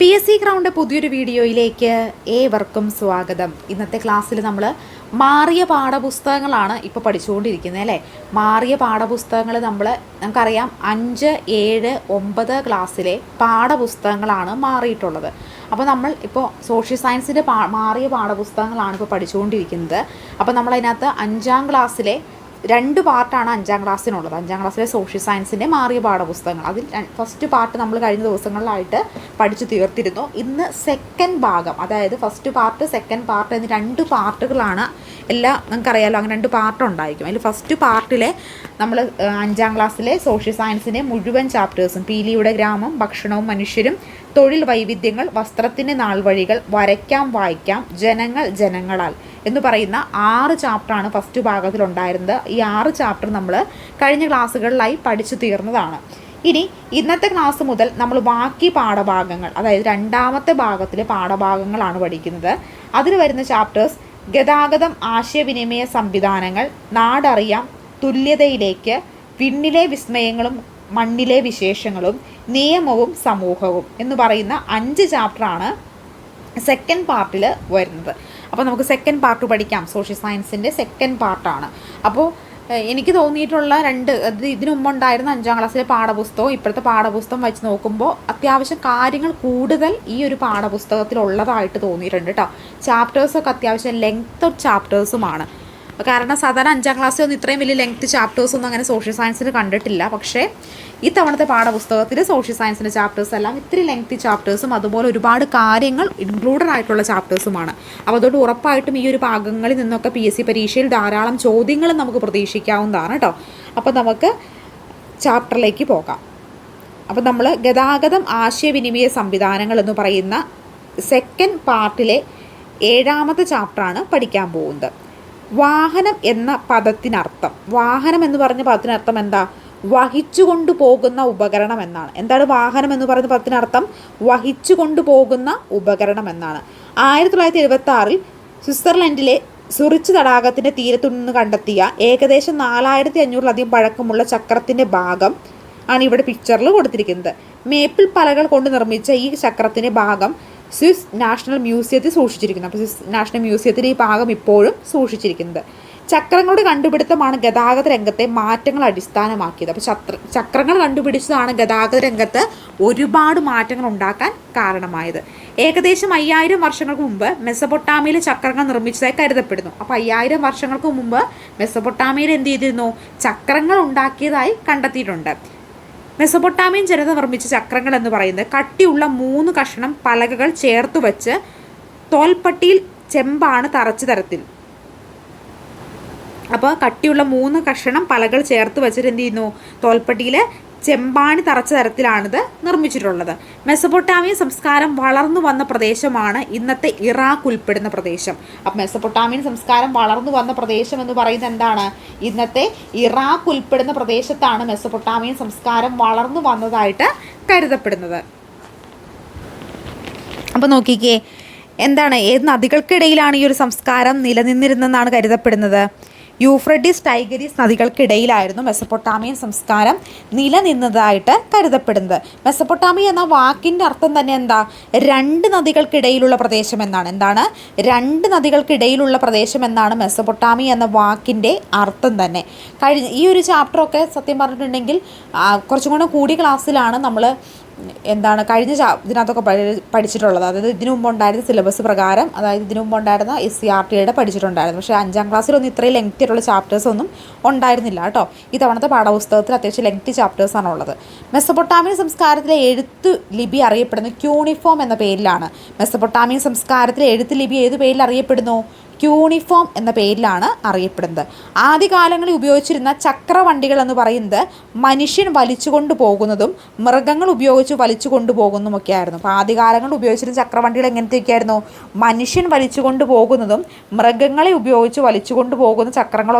P S C ground പുതിയൊരു വീഡിയോയിലേക്ക് ഏവർക്കും സ്വാഗതം. ഇന്നത്തെ ക്ലാസ്സിൽ നമ്മൾ മാറിയ പാഠപുസ്തകങ്ങളാണ് ഇപ്പോൾ പഠിച്ചുകൊണ്ടിരിക്കുന്നത് അല്ലേ. മാറിയ പാഠപുസ്തകങ്ങൾ നമുക്കറിയാം 5, 7, 9 ക്ലാസ്സിലെ പാഠപുസ്തകങ്ങളാണ് മാറിയിട്ടുള്ളത്. അപ്പോൾ നമ്മൾ ഇപ്പോൾ സോഷ്യൽ സയൻസിൻ്റെ മാറിയ പാഠപുസ്തകങ്ങളാണ് ഇപ്പോൾ പഠിച്ചുകൊണ്ടിരിക്കുന്നത്. അപ്പോൾ നമ്മളതിനകത്ത് 5ാം ക്ലാസ്സിലെ 2 പാർട്ടാണ് 5ാം ക്ലാസ്സിനുള്ളത്. 5ാം ക്ലാസ്സിലെ സോഷ്യൽ സയൻസിൻ്റെ മാറിയ പാഠപുസ്തകങ്ങൾ. അതിൽ ഫസ്റ്റ് പാർട്ട് നമ്മൾ കഴിഞ്ഞ ദിവസങ്ങളിലായിട്ട് പഠിച്ചു തീർത്തിരുന്നു. ഇന്ന് സെക്കൻഡ് ഭാഗം, അതായത് ഫസ്റ്റ് പാർട്ട്, സെക്കൻഡ് പാർട്ട് എന്നീ 2 പാർട്ടുകളാണ്. എല്ലാം നിങ്ങൾക്കറിയാമല്ലോ, അങ്ങനെ 2 പാർട്ട് ഉണ്ടായിരിക്കും. അതിൽ ഫസ്റ്റ് പാർട്ടിലെ നമ്മൾ 5ാം ക്ലാസ്സിലെ സോഷ്യൽ സയൻസിൻ്റെ മുഴുവൻ ചാപ്റ്റേഴ്സും, പീലിയുടെ ഗ്രാമം, ഭക്ഷണവും മനുഷ്യരും, തൊഴിൽ വൈവിധ്യങ്ങൾ, വസ്ത്രത്തിൻ്റെ നാൾവഴികൾ, വരയ്ക്കാം വായിക്കാം, ജനങ്ങൾ ജനങ്ങളാൽ എന്ന് പറയുന്ന 6 ചാപ്റ്ററാണ് ഫസ്റ്റ് ഭാഗത്തിലുണ്ടായിരുന്നത്. ഈ 6 ചാപ്റ്റർ നമ്മൾ കഴിഞ്ഞ ക്ലാസ്സുകളിലായി പഠിച്ചു തീർന്നതാണ്. ഇനി ഇന്നത്തെ ക്ലാസ് മുതൽ നമ്മൾ ബാക്കി പാഠഭാഗങ്ങൾ, അതായത് 2ാമത്തെ ഭാഗത്തിലെ പാഠഭാഗങ്ങളാണ് പഠിക്കുന്നത്. അതിൽ വരുന്ന ചാപ്റ്റേഴ്സ് ഗതാഗതം, ആശയവിനിമയ സംവിധാനങ്ങൾ, നാടറിയാം, തുല്യതയിലേക്ക്, വിണ്ണിലെ വിസ്മയങ്ങളും മണ്ണിലെ വിശേഷങ്ങളും, നിയമവും സമൂഹവും എന്ന് പറയുന്ന 5 ചാപ്റ്ററാണ് സെക്കൻഡ് പാർട്ടിൽ വരുന്നത്. അപ്പോൾ നമുക്ക് സെക്കൻഡ് പാർട്ട് പഠിക്കാം. സോഷ്യൽ സയൻസിൻ്റെ സെക്കൻഡ് പാർട്ടാണ്. അപ്പോൾ എനിക്ക് തോന്നിയിട്ടുള്ള ഇതിനു മുമ്പുണ്ടായിരുന്ന 5ാം ക്ലാസ്സിലെ പാഠപുസ്തകവും ഇപ്പോഴത്തെ പാഠപുസ്തകം വെച്ച് നോക്കുമ്പോൾ അത്യാവശ്യം കാര്യങ്ങൾ കൂടുതൽ ഈ ഒരു പാഠപുസ്തകത്തിലുള്ളതായിട്ട് തോന്നിയിട്ടുണ്ട് കേട്ടോ. ചാപ്റ്റേഴ്സൊക്കെ അത്യാവശ്യം ലെങ്ത് ചാപ്റ്റേഴ്സുമാണ്. കാരണം സാധാരണ 5ാം ക്ലാസ്സിലൊന്നും ഇത്രയും വലിയ ലെങ്ത് ചാപ്റ്റേഴ്സൊന്നും അങ്ങനെ സോഷ്യൽ സയൻസിന് കണ്ടിട്ടില്ല. പക്ഷേ ഇത്തവണത്തെ പാഠപുസ്തകത്തിൽ സോഷ്യൽ സയൻസിൻ്റെ ചാപ്റ്റേഴ്സ് എല്ലാം ഇത്തിരി ലെങ്തി ചാപ്റ്റേഴ്സും അതുപോലെ ഒരുപാട് കാര്യങ്ങൾ ഇൻക്ലൂഡഡ് ആയിട്ടുള്ള ചാപ്റ്റേഴ്സുമാണ്. അപ്പോൾ അതുകൊണ്ട് ഉറപ്പായിട്ടും ഈ ഒരു ഭാഗങ്ങളിൽ നിന്നൊക്കെ PSC പരീക്ഷയിൽ ധാരാളം ചോദ്യങ്ങൾ നമുക്ക് പ്രതീക്ഷിക്കാവുന്നതാണ് കേട്ടോ. അപ്പോൾ നമുക്ക് ചാപ്റ്ററിലേക്ക് പോകാം. അപ്പോൾ നമ്മൾ ഗതാഗതം, ആശയവിനിമയ സംവിധാനങ്ങൾ എന്ന് പറയുന്ന സെക്കൻഡ് പാർട്ടിലെ 7ാമത്തെ ചാപ്റ്ററാണ് പഠിക്കാൻ പോകുന്നത്. വാഹനം എന്ന പദത്തിനർത്ഥം, വാഹനം എന്ന് പറഞ്ഞ പദത്തിനർത്ഥം എന്താ? വഹിച്ചു കൊണ്ടുപോകുന്ന ഉപകരണം എന്നാണ്. എന്താണ് വാഹനം എന്ന് പറയുന്ന പദത്തിനർത്ഥം? വഹിച്ചു കൊണ്ടുപോകുന്ന ഉപകരണം എന്നാണ്. 1976 സ്വിറ്റ്സർലൻഡിലെ സുറിച്ച് തടാകത്തിൻ്റെ തീരത്തു നിന്ന് കണ്ടെത്തിയ ഏകദേശം 4500-ലധികം പഴക്കമുള്ള ചക്രത്തിൻ്റെ ഭാഗം ആണ് ഇവിടെ പിക്ചറിൽ കൊടുത്തിരിക്കുന്നത്. മേപ്പിൾ പലകൾ കൊണ്ട് നിർമ്മിച്ച ഈ ചക്രത്തിൻ്റെ ഭാഗം സ്വിസ് നാഷണൽ മ്യൂസിയത്തിൽ സൂക്ഷിച്ചിരിക്കുന്നു. അപ്പോൾ സ്വിസ് നാഷണൽ മ്യൂസിയത്തിൽ ഈ ഭാഗം ഇപ്പോഴും സൂക്ഷിച്ചിരിക്കുന്നത്. ചക്രങ്ങളുടെ കണ്ടുപിടുത്തമാണ് ഗതാഗത രംഗത്തെ മാറ്റങ്ങൾ അടിസ്ഥാനമാക്കിയത്. അപ്പോൾ ചക്രങ്ങൾ കണ്ടുപിടിച്ചതാണ് ഗതാഗത രംഗത്ത് ഒരുപാട് മാറ്റങ്ങൾ ഉണ്ടാക്കാൻ കാരണമായത്. ഏകദേശം 5000 വർഷങ്ങൾക്ക് മുമ്പ് മെസൊപ്പൊട്ടാമിയയിൽ ചക്രങ്ങൾ നിർമ്മിച്ചതായി കരുതപ്പെടുന്നു. അപ്പോൾ 5000 വർഷങ്ങൾക്ക് മുമ്പ് മെസൊപ്പൊട്ടാമിയയിൽ എന്ത് ചെയ്തിരുന്നു? ചക്രങ്ങൾ ഉണ്ടാക്കിയതായി കണ്ടെത്തിയിട്ടുണ്ട്. മെസൊപ്പൊട്ടാമിയൻ ജനത നിർമ്മിച്ച ചക്രങ്ങൾ എന്ന് പറയുന്നത് കട്ടിയുള്ള 3 കഷണം പലകകൾ ചേർത്ത് വെച്ച് തോൽപ്പട്ടിയിൽ ചെമ്പാണ് തറച്ച തരത്തിൽ. അപ്പോൾ കട്ടിയുള്ള 3 കഷണം പലകൾ ചേർത്ത് വെച്ചിട്ട് എന്ത് ചെയ്യുന്നു? തോൽപ്പട്ടിയിൽ ചെമ്പാണി തറച്ച തരത്തിലാണിത് നിർമ്മിച്ചിട്ടുള്ളത്. മെസൊപ്പൊട്ടാമിയൻ സംസ്കാരം വളർന്നു വന്ന പ്രദേശമാണ് ഇന്നത്തെ ഇറാഖ് ഉൾപ്പെടുന്ന പ്രദേശം. അപ്പം മെസൊപ്പൊട്ടാമിയൻ സംസ്കാരം വളർന്നു വന്ന പ്രദേശം എന്ന് പറയുന്നത് എന്താണ്? ഇന്നത്തെ ഇറാഖ് ഉൾപ്പെടുന്ന പ്രദേശത്താണ് മെസൊപ്പൊട്ടാമിയൻ സംസ്കാരം വളർന്നു വന്നതായിട്ട് കരുതപ്പെടുന്നത്. അപ്പോൾ നോക്കിക്കേ, എന്താണ്, ഏത് നദികൾക്കിടയിലാണ് ഈ ഒരു സംസ്കാരം നിലനിന്നിരുന്നെന്നാണ് കരുതപ്പെടുന്നത്? യൂഫ്രട്ടീസ്, ടൈഗ്രീസ് നദികൾക്കിടയിലായിരുന്നു മെസൊപ്പൊട്ടാമിയൻ സംസ്കാരം നിലനിന്നതായിട്ട് കരുതപ്പെടുന്നത്. മെസൊപ്പൊട്ടാമിയ എന്ന വാക്കിൻ്റെ അർത്ഥം തന്നെ എന്താ? 2 നദികൾക്കിടയിലുള്ള പ്രദേശം എന്നാണ്. എന്താണ്? 2 നദികൾക്കിടയിലുള്ള പ്രദേശം എന്നാണ് മെസൊപ്പൊട്ടാമിയ എന്ന വാക്കിൻ്റെ അർത്ഥം തന്നെ. ഈ ഒരു ചാപ്റ്ററൊക്കെ സത്യം പറഞ്ഞിട്ടുണ്ടെങ്കിൽ കുറച്ചും കൂടെ കൂടിയ ക്ലാസ്സിലാണ് നമ്മൾ കഴിഞ്ഞ ഇതിനകത്തൊക്കെ പഠിച്ചിട്ടുള്ളത്. അതായത് ഇതിനു മുമ്പ് ഉണ്ടായിരുന്ന സിലബസ് പ്രകാരം, അതായത് ഇതിനു മുമ്പ് ഉണ്ടായിരുന്ന SCRTയുടെ പഠിച്ചിട്ടുണ്ടായിരുന്നു. പക്ഷേ 5ാം ക്ലാസ്സിലൊന്നും ഇത്രയും ലെങ്തി ആയിട്ടുള്ള ചാപ്റ്റേഴ്സൊന്നും ഉണ്ടായിരുന്നില്ല കേട്ടോ. ഇത്തവണത്തെ പാഠപുസ്തകത്തിൽ അത്യാവശ്യം ലെങ്തി ചാപ്റ്റേഴ്സാണ് ഉള്ളത്. മെസൊപ്പൊട്ടാമിയൻ സംസ്കാരത്തിലെ എഴുത്ത് ലിപി അറിയപ്പെടുന്നത് ക്യൂണിഫോം എന്ന പേരിലാണ്. മെസൊപ്പൊട്ടാമിയൻ സംസ്കാരത്തിലെ എഴുത്ത് ലിപി ഏത് പേരിൽ അറിയപ്പെടുന്നു? ക്യൂണിഫോം എന്ന പേരിലാണ് അറിയപ്പെടുന്നത്. ആദ്യകാലങ്ങളിൽ ഉപയോഗിച്ചിരുന്ന ചക്രവണ്ടികൾ എന്ന് പറയുന്നത് മനുഷ്യൻ വലിച്ചു കൊണ്ടുപോകുന്നതും മൃഗങ്ങൾ ഉപയോഗിച്ച് വലിച്ചു കൊണ്ടുപോകുന്നതുമൊക്കെ ആയിരുന്നു. അപ്പോൾ ആദ്യകാലങ്ങളിൽ ഉപയോഗിച്ചിരുന്ന ചക്രവണ്ടികൾ എങ്ങനത്തെയൊക്കെയായിരുന്നു? മനുഷ്യൻ വലിച്ചു കൊണ്ടുപോകുന്നതും മൃഗങ്ങളെ ഉപയോഗിച്ച് വലിച്ചു കൊണ്ടുപോകുന്ന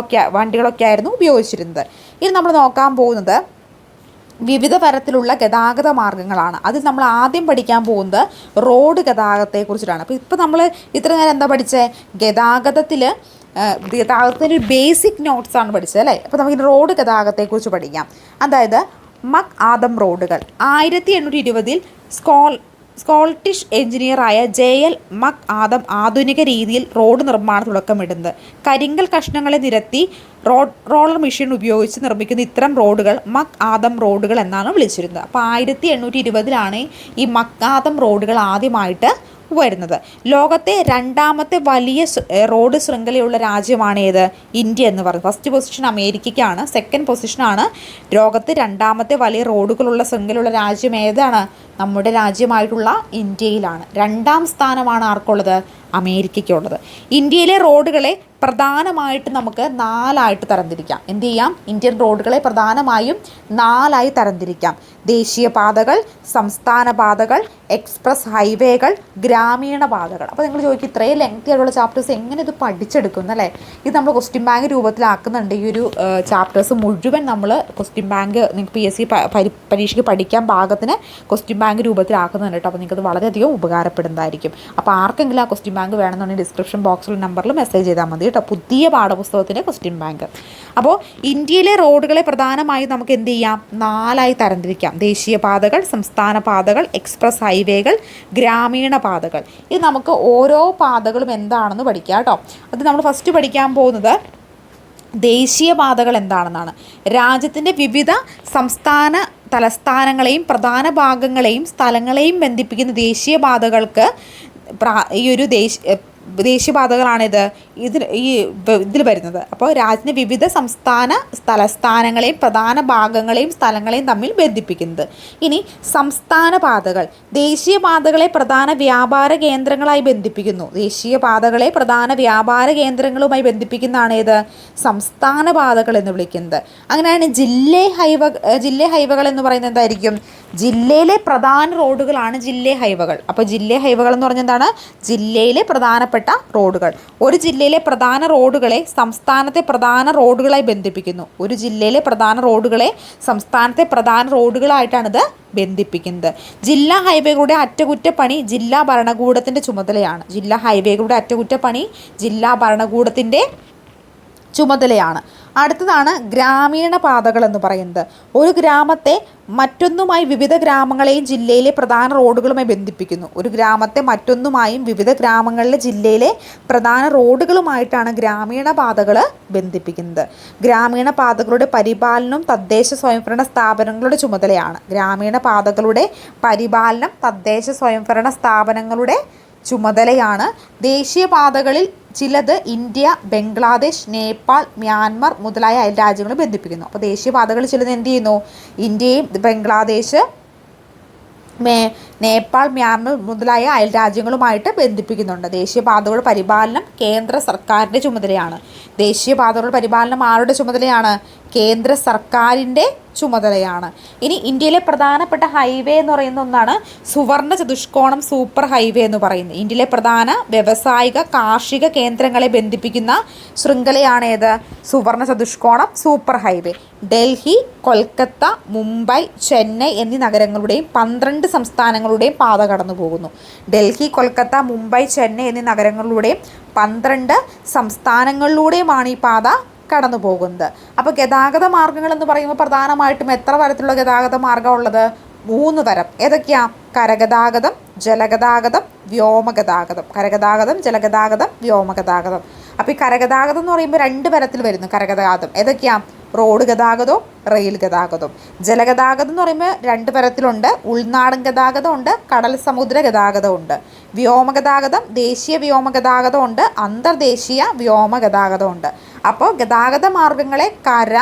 വണ്ടികളൊക്കെ ആയിരുന്നു ഉപയോഗിച്ചിരുന്നത്. ഇനി നമ്മൾ നോക്കാൻ പോകുന്നത് വിവിധ തരത്തിലുള്ള ഗതാഗത മാർഗ്ഗങ്ങളാണ്. അതിൽ നമ്മൾ ആദ്യം പഠിക്കാൻ പോകുന്നത് റോഡ് ഗതാഗതത്തെക്കുറിച്ചിട്ടാണ്. അപ്പോൾ ഇപ്പോൾ നമ്മൾ ഇത്ര നേരം എന്താ പഠിച്ചത്? ഗതാഗതത്തിൻ്റെ ഒരു ബേസിക് നോട്ട്സാണ് പഠിച്ചത് അല്ലേ. അപ്പോൾ നമുക്ക് റോഡ് ഗതാഗതത്തെക്കുറിച്ച് പഠിക്കാം. അതായത് മക് ആദം റോഡുകൾ 1820 സ്കോട്ടിഷ് എഞ്ചിനീയറായ JL മക് ആദം ആധുനിക രീതിയിൽ റോഡ് നിർമ്മാണം തുടക്കമിടുന്നത്. കരിങ്കൽ കഷ്ണങ്ങളെ നിരത്തി റോളർ മെഷീൻ ഉപയോഗിച്ച് നിർമ്മിക്കുന്ന ഇത്തരം റോഡുകൾ മക് ആദം റോഡുകൾ എന്നാണ് വിളിച്ചിരുന്നത്. അപ്പോൾ 1820 ഈ മക് ആദം റോഡുകൾ ആദ്യമായിട്ട് വരുന്നത്. ലോകത്തെ രണ്ടാമത്തെ വലിയ റോഡ് ശൃംഖലയുള്ള രാജ്യമാണ് ഏത്? ഇന്ത്യ എന്ന് പറയുന്നത്. ഫസ്റ്റ് പൊസിഷൻ അമേരിക്കയ്ക്കാണ്, സെക്കൻഡ് പൊസിഷനാണ് ലോകത്തെ രണ്ടാമത്തെ വലിയ റോഡുകളുള്ള ശൃംഖലയുള്ള രാജ്യം ഏതാണ്? നമ്മുടെ രാജ്യമായിട്ടുള്ള ഇന്ത്യയിലാണ്. രണ്ടാം സ്ഥാനമാണ് ആർക്കുള്ളത്? അമേരിക്കയ്ക്കുള്ളത്. ഇന്ത്യയിലെ റോഡുകളെ പ്രധാനമായിട്ട് നമുക്ക് 4ആയിട്ട് തരംതിരിക്കാം. എന്ത് ചെയ്യാം? ഇന്ത്യൻ റോഡുകളെ പ്രധാനമായും 4ആയി തരംതിരിക്കാം. ദേശീയപാതകൾ, സംസ്ഥാന പാതകൾ, എക്സ്പ്രസ് ഹൈവേകൾ, ഗ്രാമീണ പാതകൾ. അപ്പോൾ നിങ്ങൾ ചോദിക്കും, ഇത്രയും ലെങ്തി ആയിട്ടുള്ള ചാപ്റ്റേഴ്സ് എങ്ങനെ ഇത് പഠിച്ചെടുക്കും അല്ലേ? ഇത് നമ്മൾ ക്വസ്റ്റ്യൻ ബാങ്ക് രൂപത്തിലാക്കുന്നുണ്ട്. ഈ ഒരു ചാപ്റ്റേഴ്സ് മുഴുവൻ നമ്മൾ ക്വസ്റ്റ്യൻ ബാങ്ക് നിങ്ങൾക്ക് PSC പരീക്ഷയ്ക്ക് പഠിക്കാൻ പാകത്തിന് ക്വസ്റ്റ്യൻ ബാങ്ക് രൂപത്തിലാക്കുന്നുണ്ട് കേട്ടോ. അപ്പോൾ നിങ്ങൾക്കത് വളരെയധികം ഉപകാരപ്പെടുന്നതായിരിക്കും. അപ്പോൾ ആർക്കെങ്കിലും ആ ക്വസ്റ്റ്യൻ ബാങ്ക് വേണമെന്നുണ്ടെങ്കിൽ ഡിസ്ക്രിപ്ഷൻ ബോക്സിൽ നമ്പറിൽ മെസ്സേജ് ചെയ്താൽ മതി കേട്ടോ. പുതിയ പാഠപുസ്തകത്തിൻ്റെ ക്വസ്റ്റ്യൻ ബാങ്ക്. അപ്പോൾ ഇന്ത്യയിലെ റോഡുകളെ പ്രധാനമായും നമുക്ക് എന്ത് ചെയ്യാം? 4ആയി തരംതിരിക്കാം. ദേശീയപാതകൾ, സംസ്ഥാന പാതകൾ, എക്സ്പ്രസ് ഹൈവേകൾ, ഗ്രാമീണ പാതകൾ. ഇത് നമുക്ക് ഓരോ പാതകളും എന്താണെന്ന് പഠിക്കാം കേട്ടോ. അത് നമ്മൾ ഫസ്റ്റ് പഠിക്കാൻ പോകുന്നത് ദേശീയപാതകൾ എന്താണെന്നാണ്. രാജ്യത്തിൻ്റെ വിവിധ സംസ്ഥാന തലസ്ഥാനങ്ങളെയും പ്രധാന ഭാഗങ്ങളെയും സ്ഥലങ്ങളെയും ബന്ധിപ്പിക്കുന്ന ദേശീയപാതകൾക്ക് ഈ ഒരു ദേശീയപാതകളാണിത് ഇതിൽ വരുന്നത്. അപ്പോൾ രാജ്യത്തിൻ്റെ വിവിധ സംസ്ഥാന തലസ്ഥാനങ്ങളെയും പ്രധാന ഭാഗങ്ങളെയും സ്ഥലങ്ങളെയും തമ്മിൽ ബന്ധിപ്പിക്കുന്നത്. ഇനി സംസ്ഥാന പാതകൾ ദേശീയപാതകളെ പ്രധാന വ്യാപാര കേന്ദ്രങ്ങളായി ബന്ധിപ്പിക്കുന്നു. ദേശീയപാതകളെ പ്രധാന വ്യാപാര കേന്ദ്രങ്ങളുമായി ബന്ധിപ്പിക്കുന്നതാണ് ഏത്? സംസ്ഥാന പാതകൾ എന്ന് വിളിക്കുന്നത്. അങ്ങനെയാണ് ജില്ലേ ഹൈവകൾ എന്ന് പറയുന്നത് എന്തായിരിക്കും? ജില്ലയിലെ പ്രധാന റോഡുകളാണ് ജില്ലേ ഹൈവകൾ. അപ്പോൾ ജില്ലേ ഹൈവകൾ എന്ന് പറഞ്ഞാൽ എന്താണ്? ജില്ലയിലെ പ്രധാനപ്പെട്ട റോഡുകൾ. ഒരു ജില്ലയിലെ പ്രധാന റോഡുകളെ സംസ്ഥാനത്തെ പ്രധാന റോഡുകളായി ബന്ധിപ്പിക്കുന്നു. ഒരു ജില്ലയിലെ പ്രധാന റോഡുകളെ സംസ്ഥാനത്തെ പ്രധാന റോഡുകളായിട്ടാണിത് ബന്ധിപ്പിക്കുന്നത്. ജില്ലാ ഹൈവേകളുടെ അറ്റകുറ്റപ്പണി ജില്ലാ ഭരണകൂടത്തിൻ്റെ ചുമതലയാണ്. ജില്ലാ ഹൈവേകളുടെ അറ്റകുറ്റപ്പണി ജില്ലാ ഭരണകൂടത്തിൻ്റെ ചുമതലയാണ്. അടുത്തതാണ് ഗ്രാമീണ പാതകൾ എന്ന് പറയുന്നത്. ഒരു ഗ്രാമത്തെ മറ്റൊന്നുമായി വിവിധ ഗ്രാമങ്ങളെയും ജില്ലയിലെ പ്രധാന റോഡുകളുമായി ബന്ധിപ്പിക്കുന്നു. ഒരു ഗ്രാമത്തെ മറ്റൊന്നുമായും വിവിധ ഗ്രാമങ്ങളിലെ ജില്ലയിലെ പ്രധാന റോഡുകളുമായിട്ടാണ് ഗ്രാമീണ പാതകൾ ബന്ധിപ്പിക്കുന്നത്. ഗ്രാമീണ പാതകളുടെ പരിപാലനം തദ്ദേശ സ്വയംഭരണ സ്ഥാപനങ്ങളുടെ ചുമതലയാണ്. ഗ്രാമീണ പാതകളുടെ പരിപാലനം തദ്ദേശ സ്വയംഭരണ സ്ഥാപനങ്ങളുടെ ചുമതലയാണ്. ദേശീയപാതകളിൽ ചിലത് ഇന്ത്യ, ബംഗ്ലാദേശ്, നേപ്പാൾ, മ്യാൻമർ മുതലായ അയൽ രാജ്യങ്ങളെ ബന്ധിപ്പിക്കുന്നു. അപ്പോൾ ദേശീയപാതകളിൽ ചിലത് എന്ത് ചെയ്യുന്നു? ഇന്ത്യയും ബംഗ്ലാദേശ്, നേപ്പാൾ, മ്യാൻമർ മുതലായ അയൽ രാജ്യങ്ങളുമായിട്ട് ബന്ധിപ്പിക്കുന്നുണ്ട്. ദേശീയപാതകളുടെ പരിപാലനം കേന്ദ്ര സർക്കാരിൻ്റെ ചുമതലയാണ്. ദേശീയപാതകളുടെ പരിപാലനം ആരുടെ ചുമതലയാണ്? കേന്ദ്ര സർക്കാരിൻ്റെ ചുമതലയാണ്. ഇനി ഇന്ത്യയിലെ പ്രധാനപ്പെട്ട ഹൈവേ എന്ന് പറയുന്ന ഒന്നാണ് സുവർണ ചതുഷ്കോണം സൂപ്പർ ഹൈവേ എന്ന് പറയുന്നത്. ഇന്ത്യയിലെ പ്രധാന വ്യാവസായിക കാർഷിക കേന്ദ്രങ്ങളെ ബന്ധിപ്പിക്കുന്ന ശൃംഖലയാണ് ഏത്? സുവർണ ചതുഷ്കോണം സൂപ്പർ ഹൈവേ. ഡൽഹി, കൊൽക്കത്ത, മുംബൈ, ചെന്നൈ എന്നീ നഗരങ്ങളുടെയും 12 സംസ്ഥാനങ്ങളുടെയും പാത കടന്നു പോകുന്നു. ഡൽഹി, കൊൽക്കത്ത, മുംബൈ, ചെന്നൈ എന്നീ നഗരങ്ങളിലൂടെയും 12 സംസ്ഥാനങ്ങളിലൂടെയുമാണ് ഈ പാത കടന്നു പോകുന്നത്. അപ്പോൾ ഗതാഗത മാർഗ്ഗങ്ങൾ എന്ന് പറയുമ്പോൾ പ്രധാനമായിട്ടും എത്ര തരത്തിലുള്ള ഗതാഗത മാർഗ്ഗം ഉള്ളത്? 3 തരം. ഏതൊക്കെയാ? കരഗതാഗതം, ജലഗതാഗതം, വ്യോമഗതാഗതം. കരഗതാഗതം, ജലഗതാഗതം, വ്യോമഗതാഗതം. അപ്പോൾ ഈ കരഗതാഗതം എന്ന് പറയുമ്പോൾ 2 തരത്തിൽ വരുന്നു കരഗതാഗതം. ഏതൊക്കെയാ? റോഡ് ഗതാഗതവും റെയിൽ ഗതാഗതവും. ജലഗതാഗതം എന്ന് പറയുമ്പോൾ 2 തരത്തിലുണ്ട്. ഉൾനാടൻ ഗതാഗതം ഉണ്ട്, കടൽ സമുദ്ര ഗതാഗതം ഉണ്ട്. വ്യോമഗതാഗതം ദേശീയ വ്യോമഗതാഗതം ഉണ്ട്, അന്തർദേശീയ വ്യോമഗതാഗതം ഉണ്ട്. അപ്പോൾ ഗതാഗത മാർഗ്ഗങ്ങളെ കര,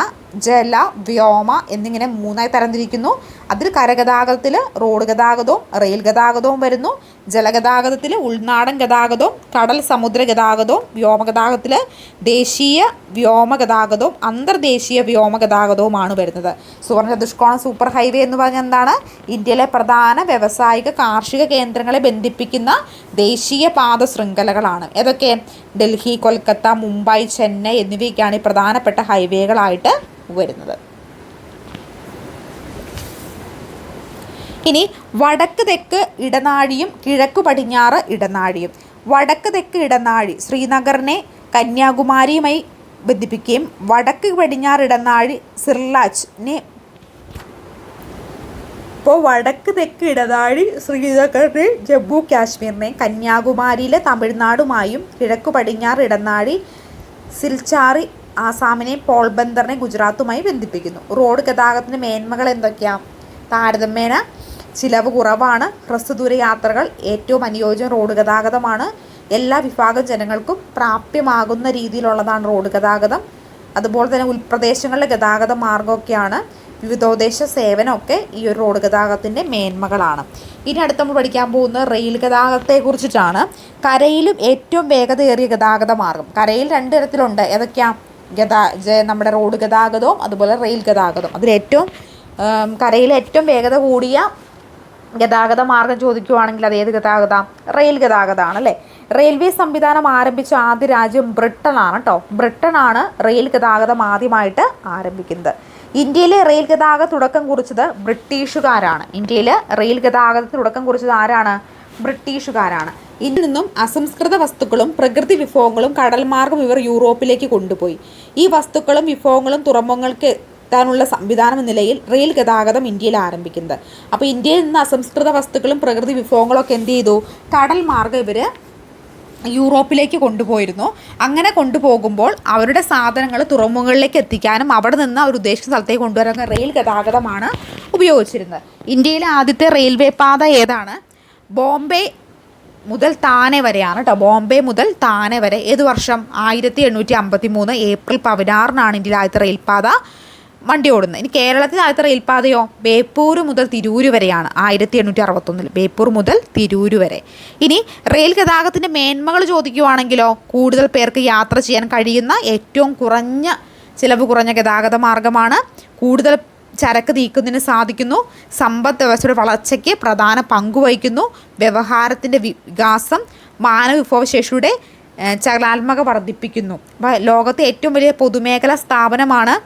ജല, വ്യോമ എന്നിങ്ങനെ 3ആയി തരംതിരിക്കുന്നു. അതിൽ കരഗതാഗതത്തിൽ റോഡ് ഗതാഗതവും റെയിൽ ഗതാഗതവും വരുന്നു. ജലഗതാഗതത്തിൽ ഉൾനാടൻ ഗതാഗതവും കടൽ സമുദ്ര ഗതാഗതവും. വ്യോമഗതാഗതത്തിൽ ദേശീയ വ്യോമഗതാഗതവും അന്തർദേശീയ വ്യോമഗതാഗതവുമാണ് വരുന്നത്. സുവർണ ചതുഷ്കോണം സൂപ്പർ ഹൈവേ എന്ന് പറഞ്ഞാൽ എന്താണ്? ഇന്ത്യയിലെ പ്രധാന വ്യാവസായിക കാർഷിക കേന്ദ്രങ്ങളെ ബന്ധിപ്പിക്കുന്ന ദേശീയ പാത ശൃംഖലകളാണ്. ഏതൊക്കെ? ഡൽഹി, കൊൽക്കത്ത, മുംബൈ, ചെന്നൈ എന്നിവയൊക്കെയാണ് ഈ പ്രധാനപ്പെട്ട ഹൈവേകളായിട്ട് വരുന്നത്. ഇനി വടക്ക് തെക്ക് ഇടനാഴിയും കിഴക്കു പടിഞ്ഞാറ് ഇടനാഴിയും. വടക്ക് തെക്ക് ഇടനാഴി ശ്രീനഗറിനെ കന്യാകുമാരിയുമായി ബന്ധിപ്പിക്കുകയും വടക്ക് പടിഞ്ഞാറ് ഇടനാഴി സിർലാച്ചിനെ അപ്പോൾ വടക്ക് തെക്ക് ഇടനാഴി ശ്രീനഗറിനെ ജമ്മു കാശ്മീരിനെ കന്യാകുമാരിയിലെ തമിഴ്നാടുമായും കിഴക്കു പടിഞ്ഞാറ് ഇടനാഴി സിൽച്ചാറി ആസാമിനെയും പോൾബന്ദറിനെ ഗുജറാത്തുമായി ബന്ധിപ്പിക്കുന്നു. റോഡ് ഗതാഗതത്തിൻ്റെ മേന്മകൾ എന്തൊക്കെയാണ്? താരതമ്യേന ചിലവ് കുറവാണ്. ഹ്രസ്വദൂര യാത്രകൾ ഏറ്റവും അനുയോജ്യം റോഡ് ഗതാഗതമാണ്. എല്ലാ വിഭാഗം ജനങ്ങൾക്കും പ്രാപ്യമാകുന്ന രീതിയിലുള്ളതാണ് റോഡ് ഗതാഗതം. അതുപോലെ തന്നെ ഉൾപ്രദേശങ്ങളിലെ ഗതാഗത മാർഗമൊക്കെയാണ്. വിവിധോദ്ദേശ സേവനമൊക്കെ ഈ ഒരു റോഡ് ഗതാഗതത്തിൻ്റെ മേന്മകളാണ്. ഇനി അടുത്ത് നമ്മൾ പഠിക്കാൻ പോകുന്നത് റെയിൽ ഗതാഗതത്തെക്കുറിച്ചിട്ടാണ്. കരയിലും ഏറ്റവും വേഗതയേറിയ ഗതാഗത മാർഗം. കരയിൽ രണ്ട് തരത്തിലുണ്ട്. ഏതൊക്കെയാണ്? നമ്മുടെ റോഡ് ഗതാഗതവും അതുപോലെ റെയിൽ ഗതാഗതവും. അതിലേറ്റവും കരയിലെ ഏറ്റവും വേഗത കൂടിയ ഗതാഗത മാർഗം ചോദിക്കുകയാണെങ്കിൽ അത് ഏത് ഗതാഗതം? റെയിൽ ഗതാഗതമാണ് അല്ലേ. റെയിൽവേ സംവിധാനം ആരംഭിച്ച ആദ്യ രാജ്യം ബ്രിട്ടനാണ് കേട്ടോ. ബ്രിട്ടനാണ് റെയിൽ ഗതാഗതം ആദ്യമായിട്ട് ആരംഭിക്കുന്നത്. ഇന്ത്യയിലെ റെയിൽ ഗതാഗത തുടക്കം കുറിച്ചത് ബ്രിട്ടീഷുകാരാണ്. ഇന്ത്യയിൽ റെയിൽ ഗതാഗതത്തിന് തുടക്കം കുറിച്ചത് ആരാണ്? ബ്രിട്ടീഷുകാരാണ്. ഇന്ത്യയിൽ നിന്നും അസംസ്കൃത വസ്തുക്കളും പ്രകൃതി വിഭവങ്ങളും കടൽമാർഗം ഇവർ യൂറോപ്പിലേക്ക് കൊണ്ടുപോയി. ഈ വസ്തുക്കളും വിഭവങ്ങളും തുറമുഖങ്ങൾക്ക് എത്താനുള്ള സംവിധാനം എന്ന നിലയിൽ റെയിൽ ഗതാഗതം ഇന്ത്യയിൽ ആരംഭിക്കുന്നത്. അപ്പോൾ ഇന്ത്യയിൽ നിന്ന് അസംസ്കൃത വസ്തുക്കളും പ്രകൃതി വിഭവങ്ങളൊക്കെ എന്ത് ചെയ്തു? കടൽ മാർഗം ഇവർ യൂറോപ്പിലേക്ക് കൊണ്ടുപോയിരുന്നു. അങ്ങനെ കൊണ്ടുപോകുമ്പോൾ അവരുടെ സാധനങ്ങൾ തുറമുഖങ്ങളിലേക്ക് എത്തിക്കാനും അവിടെ നിന്ന് അവർ ഉദ്ദേശിച്ച സ്ഥലത്തേക്ക് കൊണ്ടുവരാൻ റെയിൽ ഗതാഗതമാണ് ഉപയോഗിച്ചിരുന്നത്. ഇന്ത്യയിലെ ആദ്യത്തെ റെയിൽവേ പാത ഏതാണ്? ബോംബെ മുതൽ താനെ വരെയാണ് കേട്ടോ. ബോംബെ മുതൽ താനെ വരെ. ഏത് വർഷം? 1853 ഏപ്രിൽ 16 ഇന്ത്യയിലെ ആദ്യത്തെ റെയിൽപാത വണ്ടി ഓടുന്നത്. ഇനി കേരളത്തിൽ ആദ്യത്തെ റെയിൽപാതയോ? ബേപ്പൂർ മുതൽ തിരൂര് വരെയാണ്. 1861 ബേപ്പൂർ മുതൽ തിരൂര് വരെ. ഇനി റെയിൽ ഗതാഗതത്തിൻ്റെ മേന്മകൾ ചോദിക്കുകയാണെങ്കിലോ, കൂടുതൽ പേർക്ക് യാത്ര ചെയ്യാൻ കഴിയുന്ന ഏറ്റവും ചിലവ് കുറഞ്ഞ ഗതാഗത മാർഗമാണ്. കൂടുതൽ ചരക്ക് നീക്കുന്നതിന് സാധിക്കുന്നു. സമ്പദ് വ്യവസ്ഥയുടെ വളർച്ചയ്ക്ക് പ്രധാന പങ്കുവഹിക്കുന്നു. വ്യവഹാരത്തിൻ്റെ വികാസം മാനവവിഭവശേഷിയുടെ ചലനാത്മക വർദ്ധിപ്പിക്കുന്നു. അപ്പോൾ ലോകത്തെ ഏറ്റവും വലിയ പൊതുമേഖലാ സ്ഥാപനമാണ്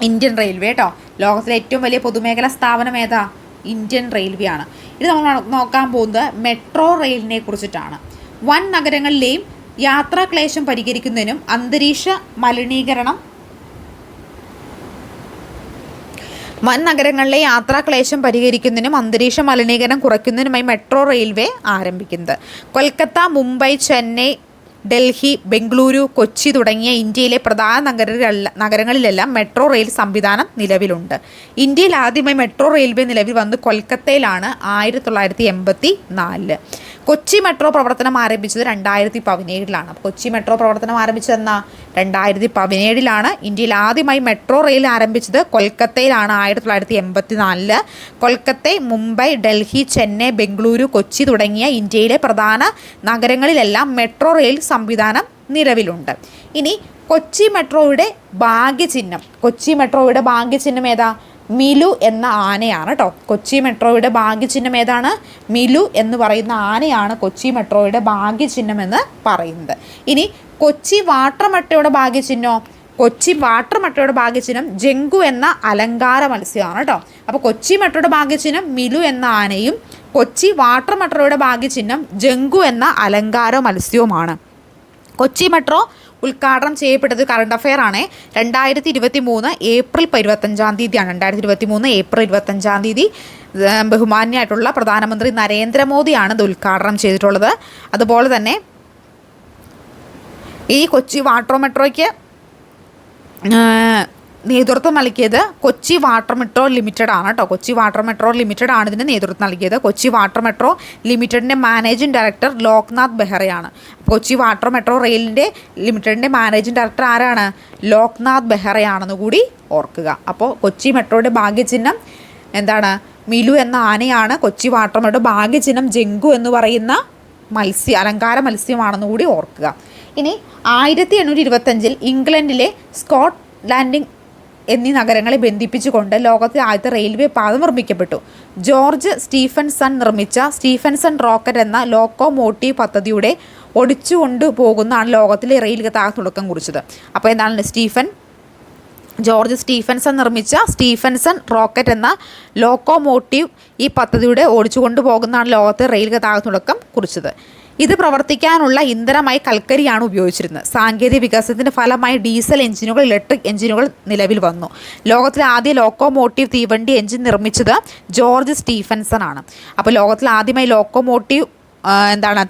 ഇന്ത്യൻ റെയിൽവേ കേട്ടോ. ലോകത്തിലെ ഏറ്റവും വലിയ പൊതുമേഖലാ സ്ഥാപനം ഏതാ? ഇന്ത്യൻ റെയിൽവേ ആണ്. ഇത് നമ്മൾ നോക്കാൻ പോകുന്നത് മെട്രോ റെയിലിനെ കുറിച്ചിട്ടാണ്. വൻ നഗരങ്ങളിലെയും യാത്രാക്ലേശം പരിഹരിക്കുന്നതിനും അന്തരീക്ഷ മലിനീകരണം കുറയ്ക്കുന്നതിനുമായി മെട്രോ റെയിൽവേ ആരംഭിക്കുന്നത്. കൊൽക്കത്ത, മുംബൈ, ചെന്നൈ, ഡൽഹി, ബംഗളൂരു, കൊച്ചി തുടങ്ങിയ ഇന്ത്യയിലെ പ്രധാന നഗരങ്ങളിലെല്ലാം മെട്രോ റെയിൽ സംവിധാനം നിലവിലുണ്ട്. ഇന്ത്യയിൽ ആദ്യമായി മെട്രോ റെയിൽവേ നിലവിൽ വന്ന് കൊൽക്കത്തയിലാണ് 1984. കൊച്ചി മെട്രോ പ്രവർത്തനം ആരംഭിച്ചത് 2017 അപ്പോൾ കൊച്ചി മെട്രോ പ്രവർത്തനം ആരംഭിച്ചതെന്നാ 2017 ഇന്ത്യയിൽ ആദ്യമായി മെട്രോ റെയിൽ ആരംഭിച്ചത് കൊൽക്കത്തയിലാണ് 1984. കൊൽക്കത്ത, മുംബൈ, ഡൽഹി, ചെന്നൈ, ബംഗളൂരു, കൊച്ചി തുടങ്ങിയ ഇന്ത്യയിലെ പ്രധാന നഗരങ്ങളിലെല്ലാം മെട്രോ റെയിൽ സംവിധാനം നിലവിലുണ്ട്. ഇനി കൊച്ചി മെട്രോയുടെ ഭാഗ്യചിഹ്നം ഏതാ? മിലു എന്ന ആനയാണ് കേട്ടോ. കൊച്ചി മെട്രോയുടെ ഭാഗ്യചിഹ്നം ഏതാണ്? മിലു എന്ന് പറയുന്ന ആനയാണ് കൊച്ചി മെട്രോയുടെ ഭാഗ്യചിഹ്നം എന്ന് പറയുന്നത്. ഇനി കൊച്ചി വാട്ടർ മെട്രോയുടെ ഭാഗ്യചിഹ്നം ജങ്കു എന്ന അലങ്കാര മത്സ്യമാണ് കേട്ടോ. അപ്പോൾ കൊച്ചി മെട്രോയുടെ ഭാഗ്യചിഹ്നം മിലു എന്ന ആനയും കൊച്ചി വാട്ടർ മെട്രോയുടെ ഭാഗ്യചിഹ്നം ജങ്കു എന്ന അലങ്കാര മത്സ്യവുമാണ്. കൊച്ചി മെട്രോ ഉദ്ഘാടനം ചെയ്യപ്പെട്ടത് കറണ്ട് അഫെയർ ആണ്. 2023 ഏപ്രിൽ 25 2023 ഏപ്രിൽ 25 ബഹുമാന്യമായിട്ടുള്ള പ്രധാനമന്ത്രി നരേന്ദ്രമോദിയാണ് ഇത് ഉദ്ഘാടനം ചെയ്തിട്ടുള്ളത്. അതുപോലെ തന്നെ ഈ കൊച്ചി വാട്ടർ മെട്രോയ്ക്ക് നേതൃത്വം നൽകിയത് കൊച്ചി വാട്ടർ മെട്രോ ലിമിറ്റഡ് ആണ് കേട്ടോ. കൊച്ചി വാട്ടർ മെട്രോ ലിമിറ്റഡ് ആണ് ഇതിന് നേതൃത്വം നൽകിയത്. കൊച്ചി വാട്ടർ മെട്രോ ലിമിറ്റഡിൻ്റെ മാനേജിംഗ് ഡയറക്ടർ ലോക്നാഥ് ബെഹ്റയാണ്. കൊച്ചി വാട്ടർ മെട്രോ റെയിലിൻ്റെ ലിമിറ്റഡിൻ്റെ മാനേജിംഗ് ഡയറക്ടർ ആരാണ്? ലോക്നാഥ് ബെഹ്റയാണെന്ന് കൂടി ഓർക്കുക. അപ്പോൾ കൊച്ചി മെട്രോയുടെ ഭാഗ്യചിഹ്നം എന്താണ്? മിലു എന്ന ആനയാണ്. കൊച്ചി വാട്ടർ മെട്രോ ഭാഗ്യചിഹ്നം ജങ്കു എന്ന് പറയുന്ന അലങ്കാര മത്സ്യമാണെന്ന് കൂടി ഓർക്കുക. ഇനി 1825 ഇംഗ്ലണ്ടിലെ സ്കോട്ട്ലാൻഡിംഗ് എന്നീ നഗരങ്ങളെ ബന്ധിപ്പിച്ചുകൊണ്ട് ലോകത്തിലെ ആദ്യത്തെ റെയിൽവേ പാത നിർമ്മിക്കപ്പെട്ടു. ജോർജ് സ്റ്റീഫൻസൺ നിർമ്മിച്ച സ്റ്റീഫൻസൺ റോക്കറ്റ് എന്ന ലോക്കോമോട്ടീവ് പദ്ധതിയുടെ ഓടിച്ചുകൊണ്ടുപോകുന്നതാണ് ലോകത്തിലെ റെയിൽ ഗതാഗതം തുടക്കം കുറിച്ചത്. അപ്പോൾ എന്താണ്? ജോർജ് സ്റ്റീഫൻസൺ നിർമ്മിച്ച സ്റ്റീഫൻസൺ റോക്കറ്റ് എന്ന ലോക്കോമോട്ടീവ് ഈ പദ്ധതിയുടെ ഓടിച്ചുകൊണ്ടുപോകുന്നതാണ് ലോകത്തെ റെയിൽ ഗതാഗതം തുടക്കം കുറിച്ചത്. ഇത് പ്രവർത്തിക്കാനുള്ള ഇന്ധനമായി കൽക്കരിയാണ് ഉപയോഗിച്ചിരുന്നത്. സാങ്കേതിക വികാസത്തിൻ്റെ ഫലമായി ഡീസൽ എഞ്ചിനുകൾ, ഇലക്ട്രിക് എഞ്ചിനുകൾ നിലവിൽ വന്നു. ലോകത്തിലെ ആദ്യ ലോക്കോമോട്ടീവ് തീവണ്ടി എഞ്ചിൻ നിർമ്മിച്ചത് ജോർജ് സ്റ്റീഫൻസൺ ആണ്. അപ്പോൾ ലോകത്തിൽ ആദ്യമായി ലോക്കോമോട്ടീവ്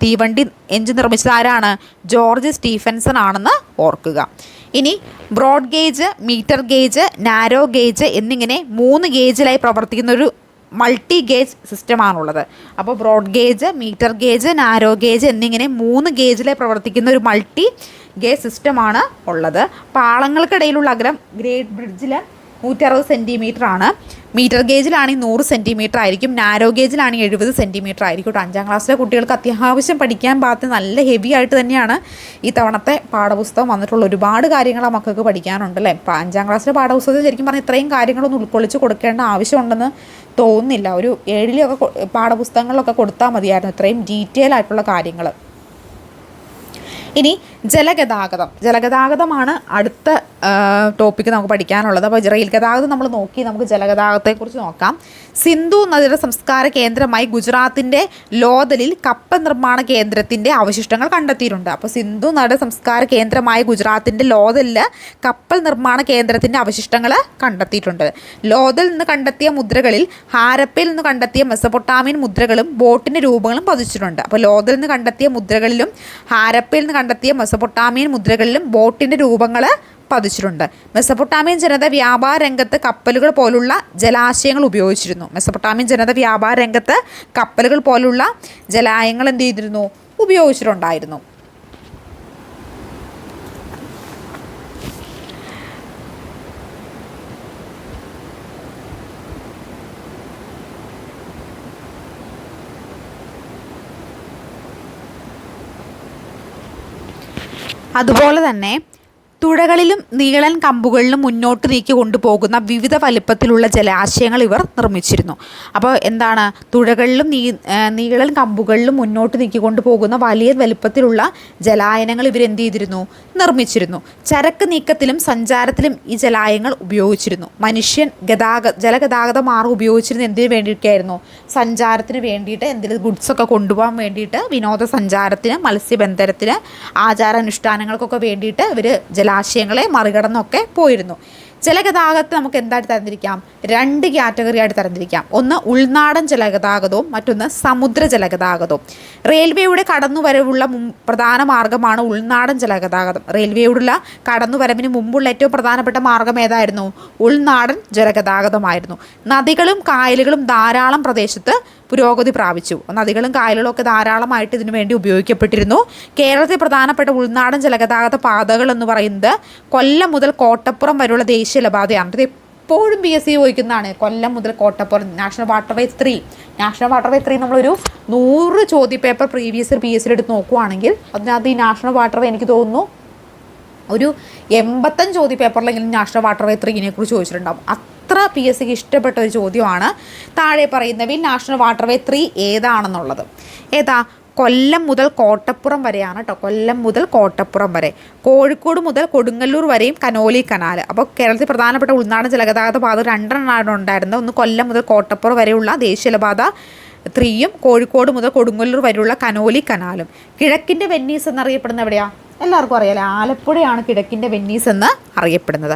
തീവണ്ടി എഞ്ചിൻ നിർമ്മിച്ചത് ആരാണ്? ജോർജ് സ്റ്റീഫൻസൺ ആണെന്ന് ഓർക്കുക. ഇനി broad gauge, metre gauge, narrow gauge എന്നിങ്ങനെ 3 ഗേജിലായി പ്രവർത്തിക്കുന്ന ഒരു മൾട്ടി ഗേജ് സിസ്റ്റമാണുള്ളത്. അപ്പോൾ broad gauge, metre gauge, narrow gauge എന്നിങ്ങനെ 3 ഗേജിലായി പ്രവർത്തിക്കുന്ന ഒരു മൾട്ടി ഗേജ് സിസ്റ്റമാണ് ഉള്ളത്. പാളങ്ങൾക്കിടയിലുള്ള അകലം ഗ്രേറ്റ് ബ്രിഡ്ജിൽ 160 സെൻറ്റിമീറ്റർ ആണ്. മീറ്റർ ഗേജിലാണെങ്കിൽ 100 സെൻറ്റിമീറ്റർ ആയിരിക്കും. നാരോ ഗേജിലാണെങ്കിൽ 70 സെൻറ്റിമീറ്റർ ആയിരിക്കും. 5ാം ക്ലാസ്സിലെ കുട്ടികൾക്ക് അത്യാവശ്യം പഠിക്കാൻ പാകത്തിന് നല്ല ഹെവി ആയിട്ട് തന്നെയാണ് ഈ തവണത്തെ പാഠപുസ്തകം വന്നിട്ടുള്ള. ഒരുപാട് കാര്യങ്ങൾ ആ മക്കൾക്ക് പഠിക്കാനുണ്ട് അല്ലേ. 5ാം ക്ലാസ്സിലെ പാഠപുസ്തകത്തിൽ ശരിക്കും പറഞ്ഞാൽ ഇത്രയും കാര്യങ്ങളൊന്നും ഉൾക്കൊള്ളിച്ച് കൊടുക്കേണ്ട ആവശ്യമുണ്ടെന്ന് തോന്നുന്നില്ല. ഒരു 7ലെയൊക്കെ പാഠപുസ്തകങ്ങളിലൊക്കെ കൊടുത്താൽ മതിയായിരുന്നു ഇത്രയും ഡീറ്റെയിൽ ആയിട്ടുള്ള കാര്യങ്ങൾ. ഇനി ജലഗതാഗതമാണ് അടുത്ത ടോപ്പിക്ക് നമുക്ക് പഠിക്കാനുള്ളത്. അപ്പോൾ റെയിൽ ഗതാഗതം നമ്മൾ നോക്കി, നമുക്ക് ജലഗതാഗതത്തെക്കുറിച്ച് നോക്കാം. സിന്ധു നദിയുടെ സംസ്കാര കേന്ദ്രമായി ഗുജറാത്തിൻ്റെ ലോഥലിൽ കപ്പൽ നിർമ്മാണ കേന്ദ്രത്തിൻ്റെ അവശിഷ്ടങ്ങൾ കണ്ടെത്തിയിട്ടുണ്ട്. അപ്പോൾ സിന്ധു നദിയുടെ സംസ്കാര കേന്ദ്രമായ ഗുജറാത്തിൻ്റെ ലോഥലിൽ കപ്പൽ നിർമ്മാണ കേന്ദ്രത്തിൻ്റെ അവശിഷ്ടങ്ങൾ കണ്ടെത്തിയിട്ടുണ്ട്. ലോഥൽ നിന്ന് കണ്ടെത്തിയ മുദ്രകളിൽ ഹാരപ്പയിൽ നിന്ന് കണ്ടെത്തിയ മെസൊപ്പൊട്ടാമിയൻ മുദ്രകളും ബോട്ടിൻ്റെ രൂപങ്ങളും പതിച്ചിട്ടുണ്ട്. അപ്പോൾ ലോഥൽ നിന്ന് കണ്ടെത്തിയ മുദ്രകളിലും ഹാരപ്പയിൽ നിന്ന് കണ്ടെത്തിയ മെസൊപ്പൊട്ടാമിയൻ മുദ്രകളിലും ബോട്ടിൻ്റെ രൂപങ്ങൾ പതിച്ചിട്ടുണ്ട്. മെസൊപ്പൊട്ടാമിയൻ ജനത വ്യാപാര രംഗത്ത് കപ്പലുകൾ പോലുള്ള ജലാശയങ്ങൾ ഉപയോഗിച്ചിരുന്നു. മെസൊപ്പൊട്ടാമിയൻ ജനത വ്യാപാര രംഗത്ത് കപ്പലുകൾ പോലുള്ള ജലാശയങ്ങൾ എന്ത് ചെയ്തിരുന്നു? ഉപയോഗിച്ചിട്ടുണ്ടായിരുന്നു. അതുപോലെ തന്നെ തുഴകളിലും നീളൻ കമ്പുകളിലും മുന്നോട്ട് നീക്കി കൊണ്ടുപോകുന്ന വിവിധ വലിപ്പത്തിലുള്ള ജലാശയങ്ങൾ ഇവർ നിർമ്മിച്ചിരുന്നു. അപ്പോൾ തുഴകളിലും നീളൻ കമ്പുകളിലും മുന്നോട്ട് നീക്കി കൊണ്ടുപോകുന്ന വലിയ വലിപ്പത്തിലുള്ള ജലായനങ്ങൾ ഇവരെന്ത് ചെയ്തിരുന്നു? നിർമ്മിച്ചിരുന്നു. ചരക്ക് നീക്കത്തിലും സഞ്ചാരത്തിലും ഈ ജലായങ്ങൾ ഉപയോഗിച്ചിരുന്നു. മനുഷ്യൻ ജലഗതാഗത മാർഗ്ഗം ഉപയോഗിച്ചിരുന്ന എന്തിനു വേണ്ടിയിട്ടായിരുന്നു? സഞ്ചാരത്തിന് വേണ്ടിയിട്ട്, എന്തെങ്കിലും ഗുഡ്സൊക്കെ കൊണ്ടുപോകാൻ വേണ്ടിയിട്ട്, വിനോദസഞ്ചാരത്തിന്, മത്സ്യബന്ധനത്തിന്, ആചാരാനുഷ്ഠാനങ്ങൾക്കൊക്കെ വേണ്ടിയിട്ട് ഇവർ ജലാശയങ്ങളെ മറികടന്നൊക്കെ പോയിരുന്നു. ജലഗതാഗതത്തെ നമുക്ക് എന്തായിട്ട് തരംതിരിക്കാം? 2 കാറ്റഗറി ആയിട്ട് തരംതിരിക്കാം. ഒന്ന് ഉൾനാടൻ ജലഗതാഗതവും മറ്റൊന്ന് സമുദ്ര ജലഗതാഗതവും. റെയിൽവേയുടെ കടന്നുവരവുള്ള പ്രധാന മാർഗ്ഗമാണ് ഉൾനാടൻ ജലഗതാഗതം. റെയിൽവേയോടുള്ള കടന്നുവരവിന് മുമ്പുള്ള ഏറ്റവും പ്രധാനപ്പെട്ട മാർഗ്ഗം ഏതായിരുന്നു? ഉൾനാടൻ ജലഗതാഗതമായിരുന്നു. നദികളും കായലുകളും ധാരാളം പ്രദേശത്ത് പുരോഗതി പ്രാപിച്ചു. നദികളും കായലുകളും ഒക്കെ ധാരാളമായിട്ട് ഇതിനു വേണ്ടി ഉപയോഗിക്കപ്പെട്ടിരുന്നു. കേരളത്തിൽ പ്രധാനപ്പെട്ട ഉൾനാടൻ ജലഗതാഗത പാതകൾ എന്ന് പറയുന്നത് കൊല്ലം മുതൽ കോട്ടപ്പുറം വരെയുള്ള ദേശീയപാതയാണ്. ഇത് എപ്പോഴും PSC ചോദിക്കുന്നതാണ്. കൊല്ലം മുതൽ കോട്ടപ്പുറം നാഷണൽ വാട്ടർവേ 3 നമ്മളൊരു 100 ചോദ്യപേപ്പർ പ്രീവിയസ് PSC എടുത്ത് നോക്കുവാണെങ്കിൽ അതിനകത്ത് ഈ നാഷണൽ വാട്ടർവേ എനിക്ക് തോന്നുന്നു ഒരു 85 ചോദ്യപേപ്പറിലെങ്കിലും നാഷണൽ വാട്ടർവേ 3 കുറിച്ച് ചോദിച്ചിട്ടുണ്ടാകും. അത്ര PSCക്ക് ഇഷ്ടപ്പെട്ട ഒരു ചോദ്യമാണ്. താഴെ പറയുന്നവയിൽ നാഷണൽ വാട്ടർവേ 3 ഏതാണെന്നുള്ളത്. കൊല്ലം മുതൽ കോട്ടപ്പുറം വരെയാണ് കേട്ടോ. കൊല്ലം മുതൽ കോട്ടപ്പുറം വരെ. കോഴിക്കോട് മുതൽ കൊടുങ്ങല്ലൂർ വരെയും കനോലി കനാൽ. അപ്പോൾ കേരളത്തിൽ പ്രധാനപ്പെട്ട ഉൾനാടൻ ജലഗതാഗത പാത 2 ഉണ്ടായിരുന്നത്. ഒന്ന് കൊല്ലം മുതൽ കോട്ടപ്പുറം വരെയുള്ള ദേശീയപാത 3യും കോഴിക്കോട് മുതൽ കൊടുങ്ങല്ലൂർ വരെയുള്ള കനോലി കനാലും. കിഴക്കിൻ്റെ വെന്നീസ് എന്നറിയപ്പെടുന്ന എവിടെയാണ്? എല്ലാവർക്കും അറിയാലോ, ആലപ്പുഴയാണ് കിഴക്കിൻ്റെ വെന്നീസ് എന്ന് അറിയപ്പെടുന്നത്.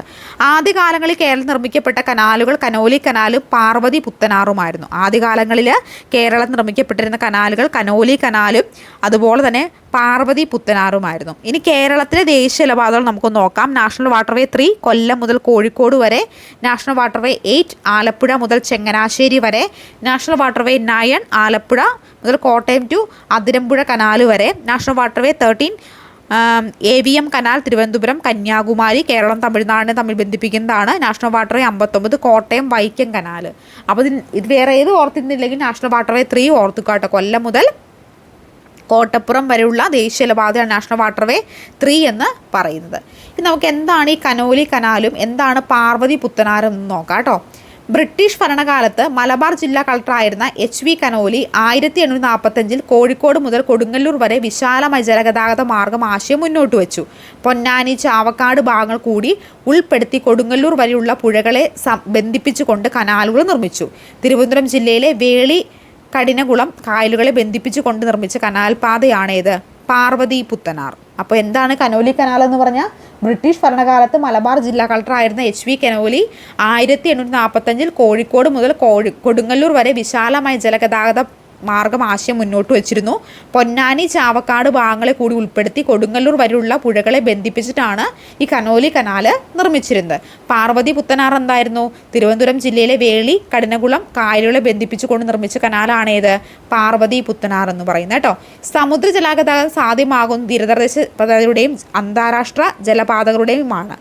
ആദ്യകാലങ്ങളിൽ കേരളം നിർമ്മിക്കപ്പെട്ട കനാലുകൾ കനോലി കനാലും പാർവതി പുത്തനാറുമായിരുന്നു. ആദ്യകാലങ്ങളിൽ കേരളം നിർമ്മിക്കപ്പെട്ടിരുന്ന കനാലുകൾ കനോലി കനാലും അതുപോലെ തന്നെ പാർവതി പുത്തനാറുമായിരുന്നു. ഇനി കേരളത്തിലെ ദേശീയപാതകൾ നമുക്ക് നോക്കാം. നാഷണൽ വാട്ടർവേ 3 കൊല്ലം മുതൽ കോഴിക്കോട് വരെ, നാഷണൽ വാട്ടർവേ 8 ആലപ്പുഴ മുതൽ ചങ്ങനാശ്ശേരി വരെ, നാഷണൽ വാട്ടർവേ 9 ആലപ്പുഴ മുതൽ കോട്ടയം ടു അതിരമ്പുഴ കനാൽ വരെ, national waterway 13 AVM canal Thiruvananthapuram Kanyakumari Kerala തമിഴ്നാടിനെ തമ്മിൽ ബന്ധിപ്പിക്കുന്നതാണ്. National waterway 59 Kottayam Vaikom canal. അപ്പോൾ ഇത് വേറെ ഏത് ഓർത്തിരുന്നില്ലെങ്കിൽ നാഷണൽ വാട്ടർവേ 3 ഓർത്തുക്കാട്ടോ. കൊല്ലം മുതൽ കോട്ടപ്പുറം വരെയുള്ള ദേശീയപാതയാണ് നാഷണൽ വാട്ടർവേ 3 എന്ന് പറയുന്നത്. ഇനി നമുക്ക് എന്താണ് ഈ കനോലി കനാലും എന്താണ് പാർവതി പുത്തനാറും എന്ന് നോക്കാം കേട്ടോ. ബ്രിട്ടീഷ് ഭരണകാലത്ത് മലബാർ ജില്ലാ കളക്ടറായിരുന്ന HV കനോലി 1845 കോഴിക്കോട് മുതൽ കൊടുങ്ങല്ലൂർ വരെ വിശാലമായ ജലഗതാഗത മാർഗ്ഗം ആശയം മുന്നോട്ട് വെച്ചു. പൊന്നാനി, ചാവക്കാട് ഭാഗങ്ങൾ കൂടി ഉൾപ്പെടുത്തി കൊടുങ്ങല്ലൂർ വരെയുള്ള പുഴകളെ ബന്ധിപ്പിച്ചുകൊണ്ട് കനാലുകൾ നിർമ്മിച്ചു. തിരുവനന്തപുരം ജില്ലയിലെ വേളി കഠിനകുളം കായലുകളെ ബന്ധിപ്പിച്ചു കൊണ്ട് നിർമ്മിച്ച കനാൽ പാതയാണേത്? പാർവതി പുത്തനാർ. അപ്പോൾ എന്താണ് കനോലി കനാൽ എന്ന് പറഞ്ഞാൽ ബ്രിട്ടീഷ് ഭരണകാലത്ത് മലബാർ ജില്ലാ കളക്ടറായിരുന്ന HV കനോലി 1845 കോഴിക്കോട് മുതൽ കൊടുങ്ങല്ലൂർ വരെ വിശാലമായ ജലഗതാഗത മാർഗം ആശയം മുന്നോട്ട് വച്ചിരുന്നു. പൊന്നാനി ചാവക്കാട് ഭാഗങ്ങളെ കൂടി ഉൾപ്പെടുത്തി കൊടുങ്ങല്ലൂർ വരെയുള്ള പുഴകളെ ബന്ധിപ്പിച്ചിട്ടാണ് ഈ കനോലി കനാല് നിർമ്മിച്ചിരുന്നത്. പാർവതി പുത്തനാർ എന്തായിരുന്നു? തിരുവനന്തപുരം ജില്ലയിലെ വേളി കഠിനകുളം കായലുകളെ ബന്ധിപ്പിച്ചുകൊണ്ട് നിർമ്മിച്ച കനാലാണേത്? പാർവതി പുത്തനാർ എന്ന് പറയുന്നത് കേട്ടോ. സമുദ്ര ജലഗതാഗതം സാധ്യമാകുന്ന തീരദേശ പദ്ധതിയുടെയും അന്താരാഷ്ട്ര ജലപാതകളുടെയുമാണ്.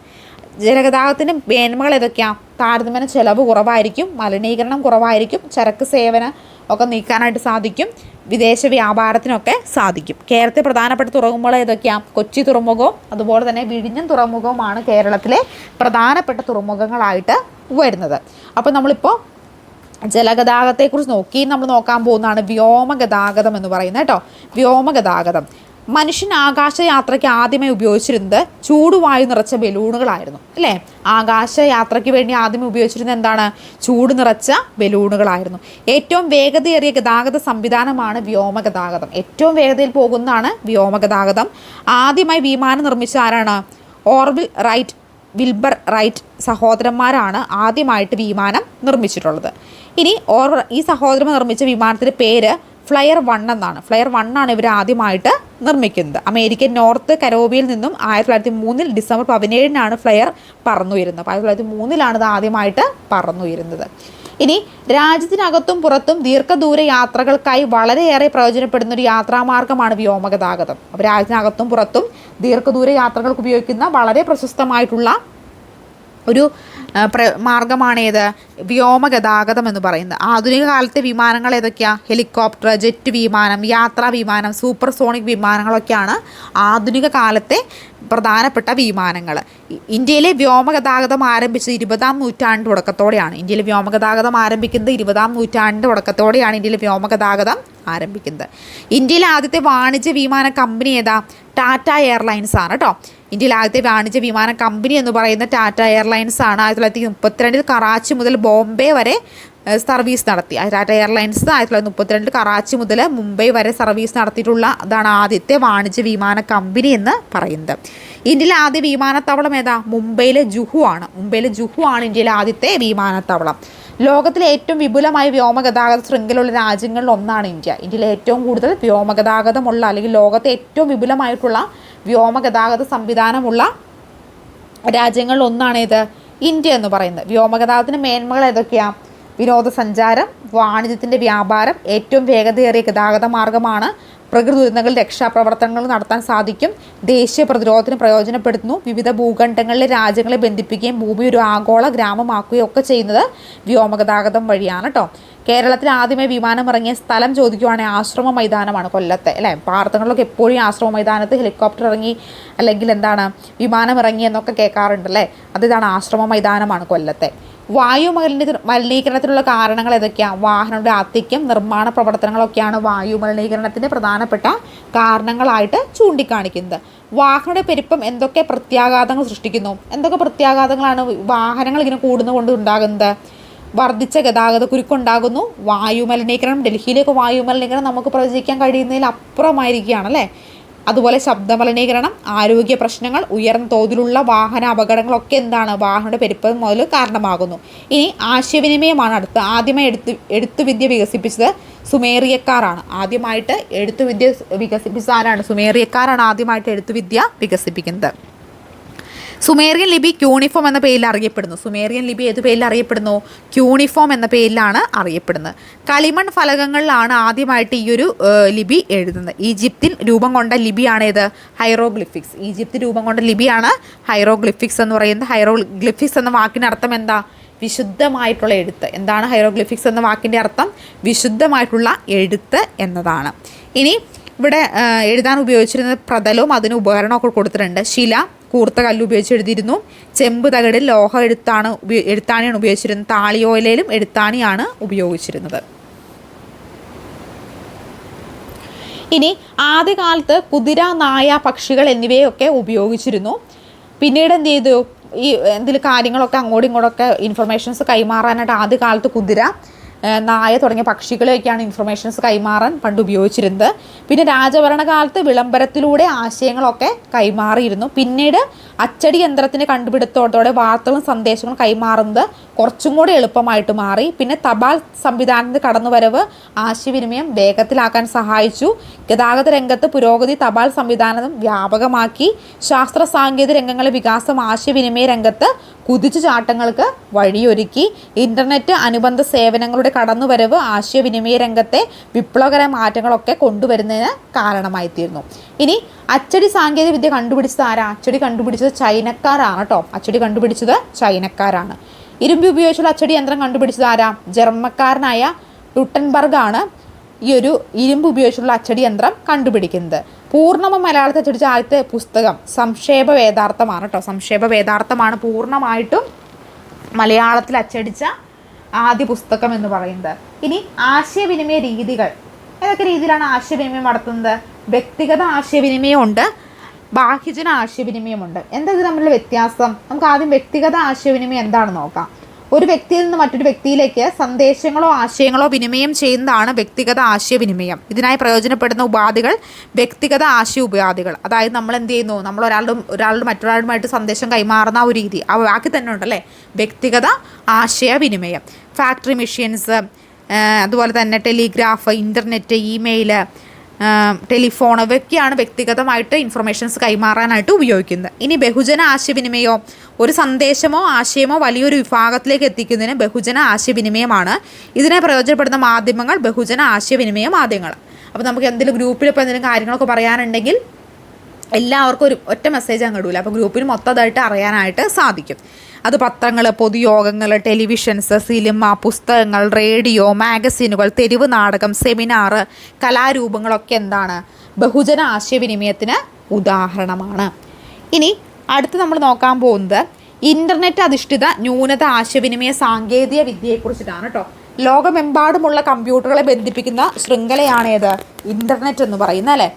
ജലഗതാഗതത്തിൻ്റെ മേന്മകൾ ഏതൊക്കെയാണ്? താരതമ്യേന ചിലവ് കുറവായിരിക്കും, മലിനീകരണം കുറവായിരിക്കും, ചരക്ക് സേവന ഒക്കെ നീക്കാനായിട്ട് സാധിക്കും, വിദേശ വ്യാപാരത്തിനൊക്കെ സാധിക്കും. കേരളത്തിലെ പ്രധാനപ്പെട്ട തുറമുഖങ്ങൾ ഏതൊക്കെയാണ്? കൊച്ചി തുറമുഖവും അതുപോലെ തന്നെ വിഴിഞ്ഞം തുറമുഖവുമാണ് കേരളത്തിലെ പ്രധാനപ്പെട്ട തുറമുഖങ്ങളായിട്ട് വരുന്നത്. അപ്പോൾ നമ്മളിപ്പോൾ ജലഗതാഗതത്തെക്കുറിച്ച് നമ്മൾ നോക്കാൻ പോകുന്നതാണ് വ്യോമഗതാഗതം എന്ന് പറയുന്നത് കേട്ടോ. വ്യോമഗതാഗതം മനുഷ്യൻ ആകാശയാത്രയ്ക്ക് ആദ്യമേ ഉപയോഗിച്ചിരുന്നത് ചൂടുവായു നിറച്ച ബലൂണുകളായിരുന്നു അല്ലേ? ആകാശയാത്രയ്ക്ക് വേണ്ടി ആദ്യമേ ഉപയോഗിച്ചിരുന്നത് എന്താണ്? ചൂട് നിറച്ച ബലൂണുകളായിരുന്നു. ഏറ്റവും വേഗതയേറിയ ഗതാഗത സംവിധാനമാണ് വ്യോമഗതാഗതം. ഏറ്റവും വേഗതയിൽ പോകുന്നതാണ് വ്യോമഗതാഗതം. ആദ്യമായി വിമാനം നിർമ്മിച്ച ആരാണ്? ഓർവിൽ റൈറ്റ്, വിൽബർ റൈറ്റ് സഹോദരന്മാരാണ് ആദ്യമായിട്ട് വിമാനം നിർമ്മിച്ചിട്ടുള്ളത്. ഇനി ഈ സഹോദരന്മാർ നിർമ്മിച്ച വിമാനത്തിൻ്റെ പേര് ഫ്ലയർ 1 എന്നാണ്. ഫ്ലയർ 1 ആണ് ഇവർ ആദ്യമായിട്ട് നിർമ്മിക്കുന്നത്. അമേരിക്കൻ നോർത്ത് കരോബിയയിൽ നിന്നും 1903 ഡിസംബർ 17 ഫ്ലയർ പറന്നുയരുന്നത്. 1903 ഇത് ആദ്യമായിട്ട് പറന്നുയരുന്നത്. ഇനി രാജ്യത്തിനകത്തും പുറത്തും ദീർഘദൂര യാത്രകൾക്കായി വളരെയേറെ പ്രയോജനപ്പെടുന്ന ഒരു യാത്രാമാർഗ്ഗമാണ് വ്യോമഗതാഗതം. അപ്പോൾ രാജ്യത്തിനകത്തും പുറത്തും ദീർഘദൂര യാത്രകൾക്ക് ഉപയോഗിക്കുന്ന വളരെ പ്രശസ്തമായിട്ടുള്ള ഒരു മാർഗമാണേത്? വ്യോമഗതാഗതം എന്ന് പറയുന്നത്. ആധുനിക കാലത്തെ വിമാനങ്ങൾ ഏതൊക്കെയാണ്? ഹെലികോപ്റ്റർ, ജെറ്റ് വിമാനം, യാത്രാ വിമാനം, സൂപ്പർസോണിക് വിമാനങ്ങളൊക്കെയാണ് ആധുനിക കാലത്തെ പ്രധാനപ്പെട്ട വിമാനങ്ങൾ. ഇന്ത്യയിലെ വ്യോമഗതാഗതം ആരംഭിച്ചത് 20-ാം നൂറ്റാണ്ട് തുടക്കത്തോടെയാണ്. ഇന്ത്യയിലെ വ്യോമഗതാഗതം ആരംഭിക്കുന്നത് 20-ാം നൂറ്റാണ്ട് തുടക്കത്തോടെയാണ് ഇന്ത്യയിലെ വ്യോമഗതാഗതം ആരംഭിക്കുന്നത്. ഇന്ത്യയിലെ ആദ്യത്തെ വാണിജ്യ വിമാന കമ്പനി ഏതാ? ടാറ്റ എയർലൈൻസ് ആണ് കേട്ടോ. ഇന്ത്യയിലെ ആദ്യത്തെ വാണിജ്യ വിമാന കമ്പനി എന്ന് പറയുന്നത് ടാറ്റ എയർലൈൻസ് ആണ്. 1932 കറാച്ചി മുതൽ ബോംബെ വരെ സർവീസ് നടത്തി. ടാറ്റ എയർലൈൻസ് 1932 കറാച്ചി മുതൽ മുംബൈ വരെ സർവീസ് നടത്തിയിട്ടുള്ള അതാണ് ആദ്യത്തെ വാണിജ്യ വിമാന കമ്പനി എന്ന് പറയുന്നത്. ഇന്ത്യയിലെ ആദ്യ വിമാനത്താവളം ഏതാ? മുംബൈയിലെ ജുഹു ആണ്. ഇന്ത്യയിലെ ആദ്യത്തെ വിമാനത്താവളം. ലോകത്തിലെ ഏറ്റവും വിപുലമായ വ്യോമഗതാഗത ശൃംഖലയുള്ള രാജ്യങ്ങളിൽ ഒന്നാണ് ഇന്ത്യ. ഇന്ത്യയിലെ ഏറ്റവും കൂടുതൽ വ്യോമഗതാഗതമുള്ള അല്ലെങ്കിൽ ലോകത്തെ ഏറ്റവും വിപുലമായിട്ടുള്ള വ്യോമഗതാഗത സംവിധാനമുള്ള രാജ്യങ്ങളിൽ ഒന്നാണേത്? ഇന്ത്യ എന്ന് പറയുന്നത്. വ്യോമഗതാഗതത്തിൻ്റെ മേന്മകൾ ഏതൊക്കെയാണ്? വിനോദസഞ്ചാരം, വാണിജ്യത്തിൻ്റെ വ്യാപാരം, ഏറ്റവും വേഗതയേറിയ ഗതാഗത മാർഗ്ഗമാണ്, പ്രകൃതി ദുരന്തങ്ങളിൽ രക്ഷാപ്രവർത്തനങ്ങൾ നടത്താൻ സാധിക്കും, ദേശീയ പ്രതിരോധത്തിന് പ്രയോജനപ്പെടുത്തുന്നു, വിവിധ ഭൂഖണ്ഡങ്ങളിലെ രാജ്യങ്ങളെ ബന്ധിപ്പിക്കുകയും ഭൂമി ഒരു ആഗോള ഗ്രാമമാക്കുകയും ഒക്കെ ചെയ്യുന്നത് വ്യോമഗതാഗതം വഴിയാണ് കേട്ടോ. കേരളത്തിൽ ആദ്യമേ വിമാനം ഇറങ്ങിയ സ്ഥലം ചോദിക്കുവാണെങ്കിൽ ആശ്രമ മൈതാനമാണ് കൊല്ലത്തെ അല്ലേ? ഭാരതങ്ങളിലൊക്കെ എപ്പോഴും ആശ്രമ മൈതാനത്ത് ഹെലികോപ്റ്റർ ഇറങ്ങി അല്ലെങ്കിൽ എന്താണ് വിമാനം ഇറങ്ങി എന്നൊക്കെ കേൾക്കാറുണ്ടല്ലേ? അതിതാണ് ആശ്രമ മൈതാനമാണ് കൊല്ലത്തെ. വായു മലിനീകരണത്തിനുള്ള കാരണങ്ങൾ ഏതൊക്കെയാണ്? വാഹനങ്ങളുടെ ആധിക്യം, നിർമ്മാണ പ്രവർത്തനങ്ങളൊക്കെയാണ് വായു മലിനീകരണത്തിൻ്റെ പ്രധാനപ്പെട്ട കാരണങ്ങളായിട്ട് ചൂണ്ടിക്കാണിക്കുന്നത്. വാഹനങ്ങളുടെ പെരുപ്പം എന്തൊക്കെ പ്രത്യാഘാതങ്ങൾ സൃഷ്ടിക്കുന്നു? എന്തൊക്കെ പ്രത്യാഘാതങ്ങളാണ് വാഹനങ്ങൾ ഇങ്ങനെ കൂടുന്നതുകൊണ്ട് ഉണ്ടാകുന്നത്? വർദ്ധിച്ച ഗതാഗത കുരുക്കുണ്ടാകുന്നു, വായു മലിനീകരണം. ഡൽഹിയിലേക്ക് വായു മലിനീകരണം നമുക്ക് പ്രവചിക്കാൻ കഴിയുന്നതിൽ അപ്പുറമായിരിക്കുകയാണ് അല്ലേ? അതുപോലെ ശബ്ദ മലിനീകരണം, ആരോഗ്യ പ്രശ്നങ്ങൾ, ഉയർന്ന തോതിലുള്ള വാഹന അപകടങ്ങളൊക്കെ എന്താണ്? വാഹനങ്ങളുടെ പെരുപ്പം മുതൽ കാരണമാകുന്നു. ഇനി ആശയവിനിമയമാണ് അടുത്ത്. ആദ്യമായി എഴുത്തുവിദ്യ വികസിപ്പിച്ചത് സുമേറിയക്കാരാണ്. ആദ്യമായിട്ട് എഴുത്തുവിദ്യ വികസിപ്പിച്ച ആരാണ്? സുമേറിയക്കാരാണ് ആദ്യമായിട്ട് എഴുത്തുവിദ്യ വികസിപ്പിക്കുന്നത്. സുമേറിയൻ ലിപി ക്യൂണിഫോം എന്ന പേരിൽ അറിയപ്പെടുന്നു. സുമേറിയൻ ലിപി ഏത് പേരിൽ അറിയപ്പെടുന്നു? ക്യൂണിഫോം എന്ന പേരിലാണ് അറിയപ്പെടുന്നത്. കളിമൺ ഫലകങ്ങളിലാണ് ആദ്യമായിട്ട് ഈ ഒരു ലിപി എഴുതുന്നത്. ഈജിപ്തിൽ രൂപം കൊണ്ട ലിപിയാണേത്? ഹൈറോഗ്ലിഫിക്സ്. ഈജിപ്തിൽ രൂപം കൊണ്ട ലിപിയാണ് ഹൈറോഗ്ലിഫിക്സ് എന്ന് പറയുന്നത്. ഹൈറോഗ്ലിഫിക്സ് എന്ന വാക്കിൻ്റെ അർത്ഥം എന്താ? വിശുദ്ധമായിട്ടുള്ള എഴുത്ത്. എന്താണ് ഹൈറോഗ്ലിഫിക്സ് എന്ന വാക്കിൻ്റെ അർത്ഥം? വിശുദ്ധമായിട്ടുള്ള എഴുത്ത് എന്നതാണ്. ഇനി ഇവിടെ എഴുതാൻ ഉപയോഗിച്ചിരുന്ന പ്രതലവും അതിന് ഉപകരണമൊക്കെ കൊടുത്തിട്ടുണ്ട്. ശില, കൂർത്ത കല്ല് ഉപയോഗിച്ച് എഴുതിയിരുന്നു. ചെമ്പ് തകിടിൽ ലോഹ എഴുത്താണിയാണ് ഉപയോഗിച്ചിരുന്നത്. താളിയോലയിലും എഴുത്താണിയാണ് ഉപയോഗിച്ചിരുന്നത്. ഇനി ആദ്യകാലത്ത് കുതിര, നായ, പക്ഷികൾ എന്നിവയൊക്കെ ഉപയോഗിച്ചിരുന്നു. പിന്നീട് എന്ത് ചെയ്തു? ഈ എന്തെങ്കിലും കാര്യങ്ങളൊക്കെ അങ്ങോട്ടും ഇങ്ങോട്ടൊക്കെ ഇൻഫർമേഷൻസ് കൈമാറാനായിട്ട് ആദ്യകാലത്ത് കുതിര, നായ തുടങ്ങിയ പക്ഷികളെയൊക്കെയാണ് ഇൻഫർമേഷൻസ് കൈമാറാൻ പണ്ട് ഉപയോഗിച്ചിരുന്നത്. പിന്നെ രാജഭരണകാലത്ത് വിളംബരത്തിലൂടെ ആശയങ്ങളൊക്കെ കൈമാറിയിരുന്നു. പിന്നീട് അച്ചടി യന്ത്രത്തിൻ്റെ കണ്ടുപിടുത്തത്തോടെ വാർത്തകളും സന്ദേശങ്ങളും കൈമാറുന്നത് കുറച്ചും കൂടി എളുപ്പമായിട്ട് മാറി. പിന്നെ തപാൽ സംവിധാനത്തിൻ്റെ കടന്നുവരവ് ആശയവിനിമയം വേഗത്തിലാക്കാൻ സഹായിച്ചു. ഗതാഗത രംഗത്ത് പുരോഗതി തപാൽ സംവിധാനം വ്യാപകമാക്കി. ശാസ്ത്ര സാങ്കേതിക രംഗങ്ങളിലെ വികാസം ആശയവിനിമയ രംഗത്ത് കുതിച്ചുചാട്ടങ്ങൾക്ക് വഴിയൊരുക്കി. ഇൻ്റർനെറ്റ് അനുബന്ധ സേവനങ്ങളുടെ കടന്നുവരവ് ആശയവിനിമയ രംഗത്തെ വിപ്ലവകരമായ മാറ്റങ്ങളൊക്കെ കൊണ്ടുവരുന്നതിന് കാരണമായിത്തീർന്നു. ഇനി അച്ചടി സാങ്കേതിക വിദ്യ കണ്ടുപിടിച്ചത് ആരാ? അച്ചടി കണ്ടുപിടിച്ചത് ചൈനക്കാരാണ് കേട്ടോ. അച്ചടി കണ്ടുപിടിച്ചത് ചൈനക്കാരാണ്. ഇരുമ്പ് ഉപയോഗിച്ചുള്ള അച്ചടി യന്ത്രം കണ്ടുപിടിച്ചത് ആരാ? ജർമ്മക്കാരനായ ഗുട്ടൻബർഗ് ആണ് ഈ ഒരു ഇരുമ്പ് ഉപയോഗിച്ചുള്ള അച്ചടി യന്ത്രം കണ്ടുപിടിക്കുന്നത്. പൂർണ്ണ മലയാളത്തിൽ അച്ചടിച്ച ആദ്യത്തെ പുസ്തകം സംക്ഷേപ വേദാർത്ഥമാണ് കേട്ടോ. സംക്ഷേപ വേദാർത്ഥമാണ് പൂർണ്ണമായിട്ടും മലയാളത്തിൽ അച്ചടിച്ച ആദ്യ പുസ്തകം എന്ന് പറയുന്നത്. ഇനി ആശയവിനിമയ രീതികൾ, ഏതൊക്കെ രീതിയിലാണ് ആശയവിനിമയം നടത്തുന്നത്? വ്യക്തിഗത ആശയവിനിമയമുണ്ട്, ബാഹ്യജന ആശയവിനിമയമുണ്ട്. എന്താ ഇത് തമ്മിലുള്ള വ്യത്യാസം? നമുക്ക് ആദ്യം വ്യക്തിഗത ആശയവിനിമയം എന്താണെന്ന് നോക്കാം. ഒരു വ്യക്തിയിൽ നിന്ന് മറ്റൊരു വ്യക്തിയിലേക്ക് സന്ദേശങ്ങളോ ആശയങ്ങളോ വിനിമയം ചെയ്യുന്നതാണ് വ്യക്തിഗത ആശയവിനിമയം. ഇതിനായി പ്രയോജനപ്പെടുന്ന ഉപാധികൾ വ്യക്തിഗത ആശയ ഉപാധികൾ. അതായത് നമ്മൾ എന്ത് ചെയ്യുന്നു, നമ്മൾ ഒരാളുടെ മറ്റൊരാളുമായിട്ട് സന്ദേശം കൈമാറുന്ന ആ ഒരു രീതി, ആ വാക്കി തന്നെ ഉണ്ടല്ലേ, വ്യക്തിഗത ആശയവിനിമയം. ഫാക്ടറി മെഷീൻസ്, അതുപോലെ തന്നെ ടെലിഗ്രാഫ്, ഇൻ്റർനെറ്റ്, ഇമെയില്, ടെലിഫോൺ, ഇവയൊക്കെയാണ് വ്യക്തിഗതമായിട്ട് ഇൻഫർമേഷൻസ് കൈമാറാനായിട്ട് ഉപയോഗിക്കുന്നത്. ഇനി ബഹുജന ആശയവിനിമയോ, ഒരു സന്ദേശമോ ആശയമോ വലിയൊരു വിഭാഗത്തിലേക്ക് എത്തിക്കുന്നതിന് ബഹുജന ആശയവിനിമയമാണ്. ഇതിനെ പ്രയോജനപ്പെടുന്ന മാധ്യമങ്ങൾ ബഹുജന ആശയവിനിമയ മാധ്യമങ്ങൾ. അപ്പോൾ നമുക്ക് എന്തെങ്കിലും ഗ്രൂപ്പിൽ ഇപ്പോൾ എന്തെങ്കിലും കാര്യങ്ങളൊക്കെ പറയാനുണ്ടെങ്കിൽ എല്ലാവർക്കും ഒരു ഒറ്റ മെസ്സേജ് അങ്ങ് ഇടൂല. അപ്പോൾ ഗ്രൂപ്പിന് മൊത്തമായിട്ട് അറിയാനായിട്ട് സാധിക്കും. അത് പത്രങ്ങൾ, പൊതുയോഗങ്ങൾ, ടെലിവിഷൻസ്, സിനിമ, പുസ്തകങ്ങൾ, റേഡിയോ, മാഗസീനുകൾ, തെരുവ് നാടകം, സെമിനാർ, കലാരൂപങ്ങളൊക്കെ എന്താണ്? ബഹുജന ആശയവിനിമയത്തിന് ഉദാഹരണമാണ്. ഇനി അടുത്ത് നമ്മൾ നോക്കാൻ പോകുന്നത് ഇൻ്റർനെറ്റ് അധിഷ്ഠിത ന്യൂനത ആശയവിനിമയ സാങ്കേതിക വിദ്യയെക്കുറിച്ചിട്ടാണ് കേട്ടോ. ലോകമെമ്പാടുമുള്ള കമ്പ്യൂട്ടറുകളെ ബന്ധിപ്പിക്കുന്ന ശൃംഖലയാണേത്? ഇൻ്റർനെറ്റ് എന്ന് പറയുന്നത് അല്ലേ.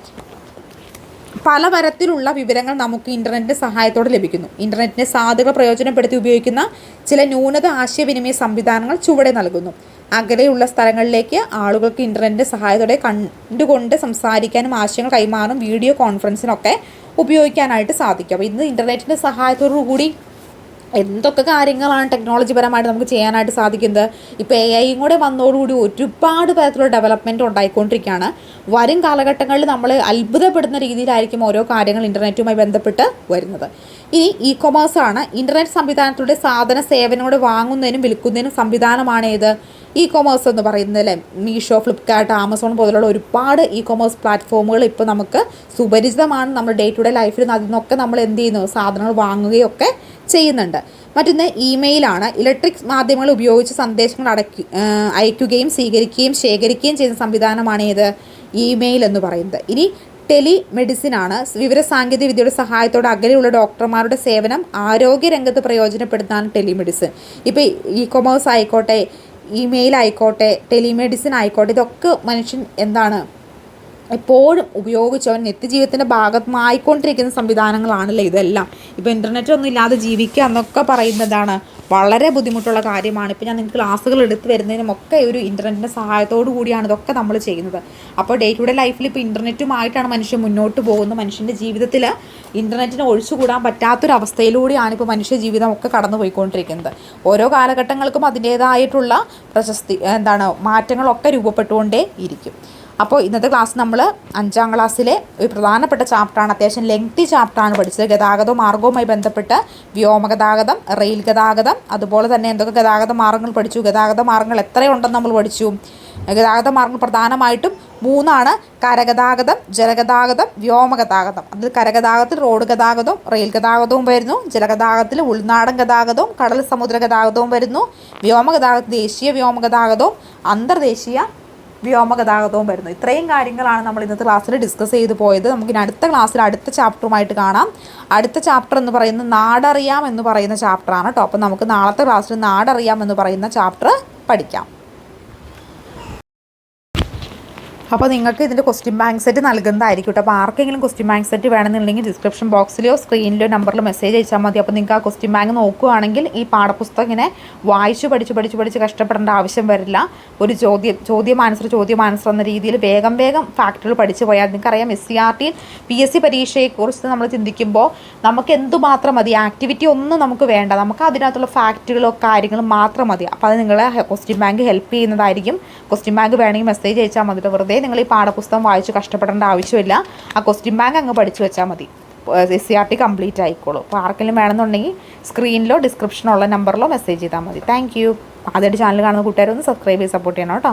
പലതരത്തിലുള്ള വിവരങ്ങൾ നമുക്ക് ഇൻ്റർനെറ്റിൻ്റെ സഹായത്തോടെ ലഭിക്കുന്നു. ഇൻ്റർനെറ്റിൻ്റെ സാധ്യതകൾ പ്രയോജനപ്പെടുത്തി ഉപയോഗിക്കുന്ന ചില ന്യൂനത ആശയവിനിമയ സംവിധാനങ്ങൾ ചുവടെ നൽകുന്നു. അകലെയുള്ള സ്ഥലങ്ങളിലേക്ക് ആളുകൾക്ക് ഇൻ്റർനെറ്റിൻ്റെ സഹായത്തോടെ കണ്ടുകൊണ്ട് സംസാരിക്കാനും ആശയങ്ങൾ കൈമാറും വീഡിയോ കോൺഫറൻസിനൊക്കെ ഉപയോഗിക്കാനായിട്ട് സാധിക്കും. അപ്പോൾ ഇന്ന് ഇൻ്റർനെറ്റിൻ്റെ സഹായത്തോടു കൂടി എന്തൊക്കെ കാര്യങ്ങളാണ് ടെക്നോളജി പരമായിട്ട് നമുക്ക് ചെയ്യാനായിട്ട് സാധിക്കുന്നത്. ഇപ്പോൾ AI കൂടെ വന്നതോടുകൂടി ഒരുപാട് തരത്തിലുള്ള ഡെവലപ്മെൻറ്റ് ഉണ്ടായിക്കൊണ്ടിരിക്കുകയാണ്. വരും കാലഘട്ടങ്ങളിൽ നമ്മൾ അത്ഭുതപ്പെടുന്ന രീതിയിലായിരിക്കും ഓരോ കാര്യങ്ങൾ ഇൻ്റർനെറ്റുമായി ബന്ധപ്പെട്ട് വരുന്നത്. ഇനി ഇ-കൊമേഴ്സ് ആണ്. ഇൻ്റർനെറ്റ് സംവിധാനത്തിലൂടെ സാധന സേവനങ്ങളോട് വാങ്ങുന്നതിനും വിൽക്കുന്നതിനും സംവിധാനമാണ് ഏത്? ഇ-കൊമേഴ്സ് എന്ന് പറയുന്നത് അല്ലേ. മീഷോ, ഫ്ലിപ്കാർട്ട്, ആമസോൺ പോലുള്ള ഒരുപാട് ഇ-കൊമേഴ്സ് പ്ലാറ്റ്ഫോമുകൾ ഇപ്പോൾ നമുക്ക് സുപരിചിതമാണ്. നമ്മൾ ഡേ ടു ഡേ ലൈഫിൽ അതിൽ നിന്നൊക്കെ നമ്മൾ എന്ത് ചെയ്യുന്നു, സാധനങ്ങൾ വാങ്ങുകയൊക്കെ ചെയ്യുന്നുണ്ട്. മറ്റൊന്ന് ഇമെയിലാണ്. ഇലക്ട്രിക് മാധ്യമങ്ങൾ ഉപയോഗിച്ച് സന്ദേശങ്ങൾ അയക്കുകയും സ്വീകരിക്കുകയും ശേഖരിക്കുകയും ചെയ്യുന്ന സംവിധാനമാണ് ഏത്? ഇമെയിൽ എന്ന് പറയുന്നത്. ഇനി ടെലിമെഡിസിനാണ്. വിവരസാങ്കേതിക വിദ്യയുടെ സഹായത്തോടെ അകലെയുള്ള ഡോക്ടർമാരുടെ സേവനം ആരോഗ്യരംഗത്ത് പ്രയോജനപ്പെടുന്നതാണ് ടെലിമെഡിസിൻ. ഇപ്പോൾ ഇ-കൊമേഴ്സ് ആയിക്കോട്ടെ, ഇമെയിൽ ആയിക്കോട്ടെ, ടെലിമെഡിസിൻ ആയിക്കോട്ടെ, ഇതൊക്കെ മനുഷ്യൻ എന്താണ് എപ്പോഴും ഉപയോഗിച്ചവൻ നിത്യജീവിതത്തിൻ്റെ ഭാഗമായിക്കൊണ്ടിരിക്കുന്ന സംവിധാനങ്ങളാണല്ലോ ഇതെല്ലാം. ഇപ്പോൾ ഇൻ്റർനെറ്റ് ഒന്നും ഇല്ലാതെ ജീവിക്കുക എന്നൊക്കെ പറയുന്നതാണ് വളരെ ബുദ്ധിമുട്ടുള്ള കാര്യമാണ്. ഇപ്പോൾ ഞാൻ നിങ്ങൾക്ക് ക്ലാസ്സുകൾ എടുത്ത് വരുന്നതിനുമൊക്കെ ഒരു ഇൻ്റർനെറ്റിൻ്റെ സഹായത്തോടു കൂടിയാണ് ഇതൊക്കെ നമ്മൾ ചെയ്യുന്നത്. അപ്പോൾ ഡേ ടു ഡേ ലൈഫിൽ ഇപ്പോൾ ഇൻ്റർനെറ്റുമായിട്ടാണ് മനുഷ്യൻ മുന്നോട്ട് പോകുന്നത്. മനുഷ്യൻ്റെ ജീവിതത്തിൽ ഇൻ്റർനെറ്റിന് ഒഴിച്ചുകൂടാൻ പറ്റാത്തൊരവസ്ഥയിലൂടെയാണ് ഇപ്പോൾ മനുഷ്യ ജീവിതം ഒക്കെ കടന്നു പോയിക്കൊണ്ടിരിക്കുന്നത്. ഓരോ കാലഘട്ടങ്ങൾക്കും അതിൻ്റേതായിട്ടുള്ള മാറ്റങ്ങളൊക്കെ രൂപപ്പെട്ടുകൊണ്ടേ ഇരിക്കും. അപ്പോൾ ഇന്നത്തെ ക്ലാസ് നമ്മൾ 5ാം ക്ലാസ്സിലെ ഒരു പ്രധാനപ്പെട്ട ചാപ്റ്ററാണ്, അത്യാവശ്യം ലെങ്തി ചാപ്റ്ററാണ് പഠിച്ചത്. ഗതാഗതവും മാർഗവുമായി ബന്ധപ്പെട്ട് വ്യോമഗതാഗതം, റെയിൽ ഗതാഗതം, അതുപോലെ തന്നെ എന്തൊക്കെ ഗതാഗത മാർഗ്ഗങ്ങൾ പഠിച്ചു, ഗതാഗത മാർഗ്ഗങ്ങൾ എത്രയുണ്ടെന്ന് നമ്മൾ പഠിച്ചു. ഗതാഗത മാർഗ്ഗങ്ങൾ പ്രധാനമായിട്ടും 3ആണ്: കരഗതാഗതം, ജലഗതാഗതം, വ്യോമഗതാഗതം. അതിൽ കരഗതാഗതത്തിൽ റോഡ് ഗതാഗതവും റെയിൽ ഗതാഗതവും വരുന്നു. ജലഗതാഗതത്തിൽ ഉൾനാടൻ ഗതാഗതവും കടൽ സമുദ്ര ഗതാഗതവും വരുന്നു. വ്യോമഗതാഗതത്തിൽ ദേശീയ വ്യോമഗതാഗതവും അന്തർദേശീയ വ്യോമഗതാഗതവും വരുന്നു. ഇത്രയും കാര്യങ്ങളാണ് നമ്മൾ ഇന്നത്തെ ക്ലാസ്സിൽ ഡിസ്കസ് ചെയ്തു പോയത്. നമുക്കിനി അടുത്ത ക്ലാസ്സിൽ അടുത്ത ചാപ്റ്ററുമായിട്ട് കാണാം. അടുത്ത ചാപ്റ്റർ എന്ന് പറയുന്നത് നാടറിയാം എന്ന് പറയുന്ന ചാപ്റ്ററാണ് കേട്ടോ. അപ്പോൾ നമുക്ക് നാളത്തെ ക്ലാസ്സിൽ നാടറിയാം എന്ന് പറയുന്ന ചാപ്റ്റർ പഠിക്കാം. അപ്പോൾ നിങ്ങൾക്ക് ഇതിൻ്റെ ക്വസ്റ്റ്യൻ ബാങ്ക് സെറ്റ് നൽകുന്നതായിരിക്കും കേട്ടോ. അപ്പോൾ ആർക്കെങ്കിലും ക്വസ്റ്റ്യൻ ബാങ്ക് സെറ്റ് വേണമെന്നുണ്ടെങ്കിൽ ഡിസ്ക്രിപ്ഷൻ ബോക്സിലോ സ്ക്രീനിലോ നമ്പറിലോ മെസ്സേജ് അയച്ചാൽ മതി. അപ്പോൾ നിങ്ങൾക്ക് ആ ക്വസ്റ്റ്യൻ ബാങ്ക് നോക്കുകയാണെങ്കിൽ ഈ പാഠപുസ്തകം ഇങ്ങനെ വായിച്ച് പഠിച്ച് കഷ്ടപ്പെടേണ്ട ആവശ്യം വരില്ല. ഒരു ചോദ്യം ആൻസർ എന്ന രീതിയിൽ വേഗം ഫാക്റ്റുകൾ പഠിച്ചു പോയാൽ നിങ്ങൾക്കറിയാം SCRT PSC പരീക്ഷയെക്കുറിച്ച് നമ്മൾ ചിന്തിക്കുമ്പോൾ നമുക്ക് എന്തുമാത്രം മതി, ആക്ടിവിറ്റി ഒന്നും നമുക്ക് വേണ്ട, നമുക്ക് അതിനകത്തുള്ള ഫാക്റ്റുകളോ കാര്യങ്ങളും മാത്രം മതി. അപ്പോൾ അത് നിങ്ങളെ ക്വസ്റ്റ്യൻ ബാങ്ക് ഹെൽപ്പ് ചെയ്യുന്നതായിരിക്കും. ക്വസ്റ്റ്യൻ ബാങ്ക് വേണമെങ്കിൽ മെസ്സേജ് അയച്ചാൽ മതി. വെറുതെ നിങ്ങൾ ഈ പാഠപുസ്തകം വായിച്ച് കഷ്ടപ്പെടേണ്ട ആവശ്യമില്ല. ആ ക്വസ്റ്റ്യൻ ബാങ്ക് അങ്ങ് പഠിച്ചു വെച്ചാൽ മതി. SCRT കംപ്ലീറ്റ് ആയിക്കോളൂ. അപ്പോൾ ആർക്കെങ്കിലും വേണമെന്നുണ്ടെങ്കിൽ സ്ക്രീനിലോ ഡിസ്ക്രിപ്ഷനോ ഉള്ള നമ്പറിലോ മെസ്സേജ് ചെയ്താൽ മതി. Thank you. ആദ്യമായിട്ട് ചാനൽ കാണുന്ന കൂട്ടുകാരൊന്ന് സബ്സ്ക്രൈബ് ചെയ്ത് സപ്പോർട്ട് ചെയ്യണം കേട്ടോ.